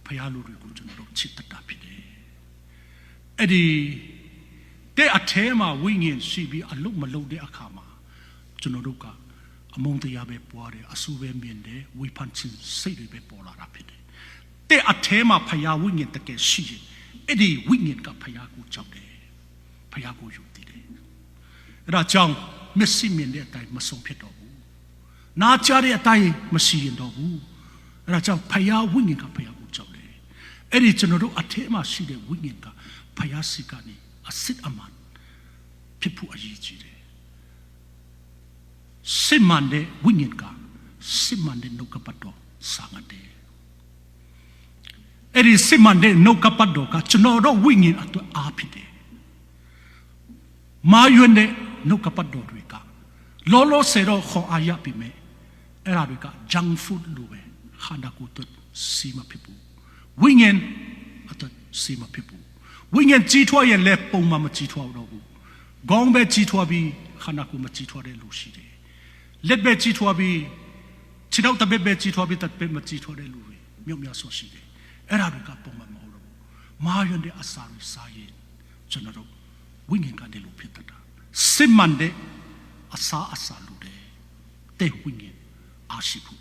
ဖယားလူတွေကိုကျွန်တော်တို့ချစ်တတ်တာဖြစ်တယ်အဲ့ဒီတဲ့အထဲမှာဝိညာဉ်ရှိပြီးအလုံးမလုံးတဲ့အခါမှာကျွန်တော်တို့ကအမုန်းတရားပဲပွားတယ်အဆူပဲမြင်တယ်ဝေဖန်ခြင်းစိတ်တွေပဲပေါ်လာတာဖြစ်တယ်တဲ့အထဲမှာဖယားဝိညာဉ်တကယ်ရှိရင်အဲ့ဒီဝိညာဉ်ကဖယားကိုကြောက်တယ်ဖယားကိုယူတည်တယ်အဲ့ဒါကြောင့်မျက်စိမြင်တဲ့အတိုင်းမဆုံးဖြစ်တော့ဘူးနားကြားတဲ့အတိုင်းမရှိရင်တော့ဘူးအဲ့ဒါကြောင့်ဖယားဝိညာဉ်ကဖယားကိုကြောက်တယ်အဲ့ဒီကျွန်တော်တို့အထဲမှာရှိတဲ့ဝိညာဉ်ကဖယားစိတ်ကနေအစစ်အမှန်ဖြစ်ဖို့အရေးကြီးတယ်စစ်မှန်တဲ့ဝိညာဉ်ကစစ်မှန်တဲ့နှုတ်ကပတ်တော်စာငတ်တယ်အဲ့ဒီစစ်မှန်တဲ့နှုတ်ကပတ်တော်ကကျွန်တော်တို့ဝိညာဉ်အတွက်အားဖြစ်တယ်မာယွန်းတဲ့နှုတ်ကပတ်တော်တွေကလောလောဆယ်တော့ခေါ်အားရပြီမဲ့အဲ့ဒါတွေက junk food လိုပဲခန္ဓာကိုယ်အတွက်စီမဖြစ်ဘူးဝိညာဉ်အတွက်စီမဖြစ်ဘူးဝိညာဉ်ကြီးထွားရင်လည်းပုံမှန်မကြီးထွားတော့ဘူးခေါင်းပဲကြီးထွားပြီးခန္ဓာကိုယ်မကြီးထွားတဲ့လူရှိတယ်လက်ပဲကြီးထွားပြီးခြေထောက်တစ်ပဲကြီးထွားပြီးတစ်ပဲမကြီးထွားတဲ့လူတွေမြောက်များစွာရှိတယ်အဲ့ဒါတွေကပုံမှန်မဟုတ်တော့ဘူးမာယွန်းတဲ့အစာတွေစားရင်ကျွန်တော်တို့ဝိညာဉ်ကတည်းကဖြစ်တတ်တာစစ်မှန်တဲ့အစာလူတွေတဲ့ဝိညာဉ်အားရှိဖို့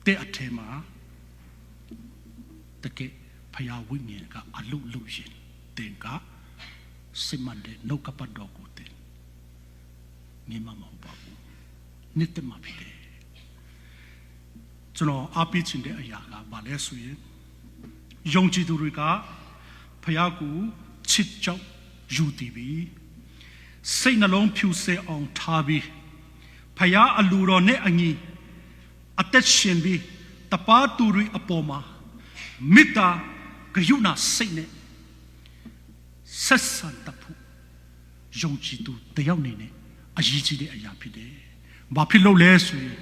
တဲ့အထက်မှာတကယ်ဖယားဝိညာဉ်ကအလုလို့ရင်တင်ကစစ်မှန်တဲ့နှုတ်ကပတ်တော်ကိုတင်နေမှာမဟုတ်ပါဘူးနှစ်သက်မှာဖြစ်တယ်ကျွန်တော်အားပေးခြင်းတဲ့အရာကဘာလဲဆိုရင်ယုံကြည်သူတွေကဖယားကိုချစ်ကြောက်ယူတည်ပြီးစိတ်နှလုံးဖြူစဲအောင်ထားပြီးဖယားအလူတော်နဲ့အညီအသက်ရှင်ပြီးတပါးသူတွေအပေါ်မှာမေတ္တာဂရုဏာစိတ်နဲ့ဆက်ဆံတတ်ဖို့ယုံကြည်သူတယောက်နေနဲ့အရေးကြီးတဲ့အရာဖြစ်တယ်။ဘာဖြစ်လို့လဲဆိုရင်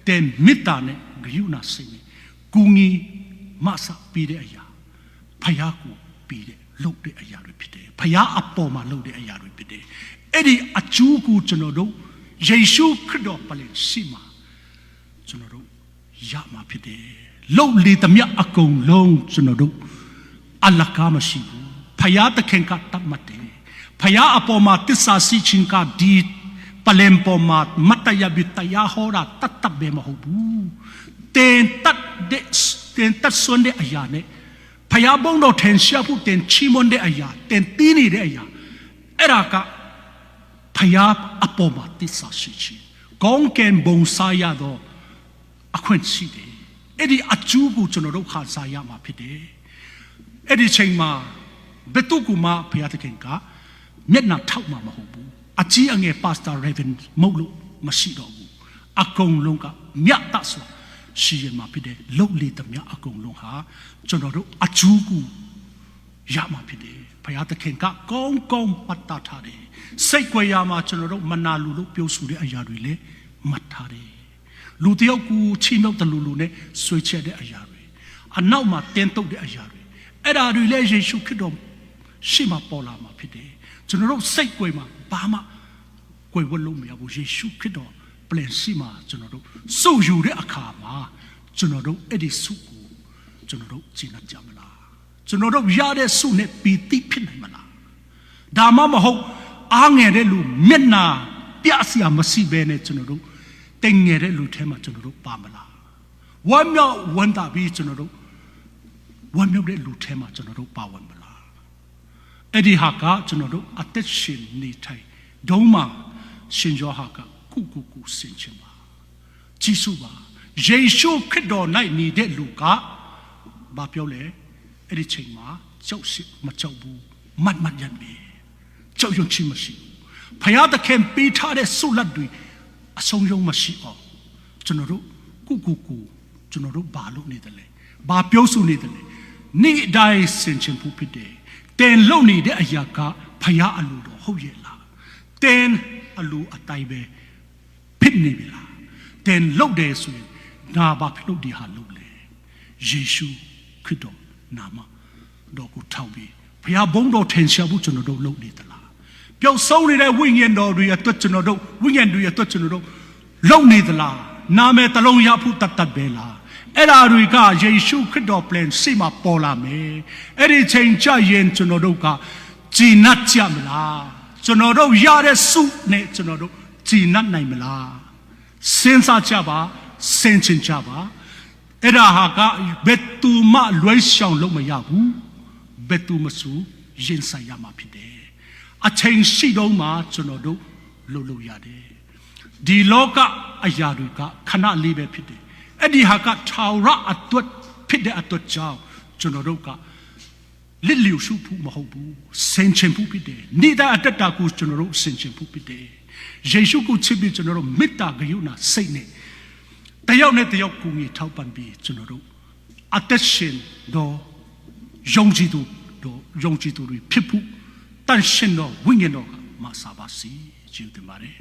တဲ့မေတ္တာနဲ့ဂရုဏာစိတ်နဲ့ကူညီမဆပေးတဲ့အရာဖယားကိုပေးတဲ့လုပ်တဲ့အရာတွေဖြစ်တယ်။ဖယားအပေါ်မှာလုပ်တဲ့အရာတွေဖြစ်တယ်။အဲ့ဒီအကျိုးကိုကျွန်တော်တို့ယေရှုခရစ်တော်ပလင်ရှိမှာကျွန်တော်တို့ရမှာဖြစ်တယ်။လုပ်လေသမျှအကုန်လုံးကျွန်တော်တို့အလကားမရှိဘူးဖယားတခင်ကတတ်မှတ်တယ်ဖယားအပေါ်မှာတစ္ဆာစီချင်းကဒီပလင်ပေါ်မှာမတ်တရဘီတရားဟောတာတတ်ပဲမဟုတ်ဘူးတင်တတ်ဆွန်းတဲ့အရာနဲ့ဖယားဘုံတော်ထင်ရှားဖို့တင်ချီးမွမ်းတဲ့အရာတင်တီးနေတဲ့အရာအဲ့ဒါကဖယားအပေါ်မှာတစ္ဆာရှိချင်းကောင်းကင်ဘုံစားရတော့အခွင့်ရှိတယ်အဲ့ဒီအကျိုးကိုကျွန်တော်တို့ခါစားရမှာဖြစ်တယ်အဲ့ဒီချိန်မှာဘယ်သူကမှဘုရားသခင်ကမျက်နှာထောက်မှာမဟုတ်ဘူးအကြီးအငယ်ပါစတာရေဗင်မဟုတ်လို့မရှိတော့ဘူးအကုန်လုံးကမြတ်တဆိုရှိရမှာဖြစ်တယ်လှုပ်လေသမျှအကုန်လုံးဟာကျွန်တော်တို့အကျိုးကိုရမှာဖြစ်တယ်ဘုရားသခင်ကကောင်းကောင်းပတ်တာထားတယ်စိတ်ကြွယ်ရမှာကျွန်တော်တို့မနာလူလို့ပြောဆိုတဲ့အရာတွေလည်းမ မှတ်ထားတယ်လူတယောက်ကိုချီနှောက်တလူလူနဲ့ဆွေးချက်တဲ့အရာတွေအနောက်မှာတင်းတုပ်တဲ့အရာတွေအဲ့ဒါတွေလည်းယေရှုခရစ်တော်ရှေ့မှာပေါ်လာမှာဖြစ်တယ်ကျွန်တော်တို့စိတ်ကိုယ်မှာဘာမှကိုယ်ဝတ်လို့မရဘူးယေရှုခရစ်တော်plan ရှိမှာကျွန်တော်တို့စုယူတဲ့အခါမှာကျွန်တော်တို့အဲ့ဒီစုကိုကျွန်တော်တို့ကျင့်ကြမလားကျွန်တော်တို့ရတဲ့စုနဲ့ပီတိဖြစ်နိုင်မလားဒါမှမဟုတ်အားငယ်တဲ့လူမျက်နာပြစရာမရှိဘဲနဲ့ကျွန်တော်တို့တင်ငယ်တဲ့လူထဲမှာကျွန်တော်တို့ပါမလားဝမ်းမြောက်ဝမ်းသာပြီးကျွန်တော်တို့ဝမ်းမြောက်တဲ့လူထဲမှာကျွန်တော်တို့ပါဝင်မလားအဲ့ဒီဟာကကျွန်တော်တို့အသက်ရှင်နေထိုင်ဒုံးမှာရှင်ယောဟာကကုဆင်ချင်ပါကြည့်စုပါယေရှုခရစ်တော်၌နေတဲ့လူကဘာပြောလဲအဲ့ဒီချိန်မှာကြောက်ရှိမကြောက်ဘူးမတ်ရမယ်ကြောက်ရွံ့ခြင်းမရှိဘူးဖယားသခင်ပေးထားတဲ့ဆုလက်တွေအဆုံးယုံမရှိအောင်ကျွန်တော်တို့ကုကျွန်တော်တို့ဘာလုပ်နေတယ်လဲဘာပြောဆိုနေတယ်လဲနေ့တိုင်းဆင်ခြင်ဖို့ဖြစ်တယ်တင်လုံနေတဲ့အရာကဖယားအလိုတော်ဟုတ်ရဲ့လားတင်အလိုအတိုင်းပဲဖြစ်နေပြီလားတင်လုံတယ်ဆိုရင်နာဘာဖြစ်လို့ဒီဟာလုပ်လဲယေရှုခရစ်တော်နာမတော်ကိုထောက်ပြီးဘုရားဘုန်းတော်ထင်ရှားဖို့ကျွန်တော်တို့လုပ်နေသလားပျောက်ဆုံးနေတဲ့ဝိညာဉ်တော်တွေအတွက်ကျွန်တော်တို့ဝိညာဉ်တွေအတွက်ကျွန်တော်တို့လုပ်နေသလားနာမည်တလုံးရဖို့တတ်ပဲလားအဲ့ဒါတွေကယေရှုခရစ်တော် plan စိတ်မှာပေါ်လာမယ်အဲ့ဒီချိန်ကျရင်ကျွန်တော်တို့ကကြည်နပ်ကြမလားကျွန်တော်တို့ရတဲ့စုနဲ့ကျွန်တော်တို့ကြည်နပ်နိုင်မလားစဉ်းစားကြပါဆင်ခြင်ကြပါအဲ့ဒါဟာကဘယ်သူမှလွှဲရှောင်လို့မရဘူးဘယ်သူမှစုရင်ဆိုင်ရမှာဖြစ်တယ်အချိန်ရှိတော့မှကျွန်တော်တို့လုပ်ရတယ်ဒီလောကအရာတွေကခဏလေးပဲဖြစ်တယ်အဲ့ဒီဟာကထာဝရအတွက်ဖြစ်တဲ့အတွက်ကြောင့်ကျွန်တော်တို့ကလစ်လျူရှုဖို့မဟုတ်ဘူးဆင်ခြင်ဖို့ဖြစ်တယ်နေ့တိုင်းအတ္တကိုကျွန်တော်တို့ဆင်ခြင်ဖို့ဖြစ်တယ်ယေရှုကိုချစ်ပြီးကျွန်တော်တို့မေတ္တာဂရုဏာစိတ်နဲ့တယောက်နဲ့တယောက်ကိုမြည်ထောက်ပံ့ပြီးကျွန်တော်တို့အသက်ရှင်တော့ယုံကြည်သူတွေဖြစ်ဖို့တန်ရှင်တော်ဝိညာဉ်တော်ကမဆာပါစီကျေးဇူးတင်ပါတယ်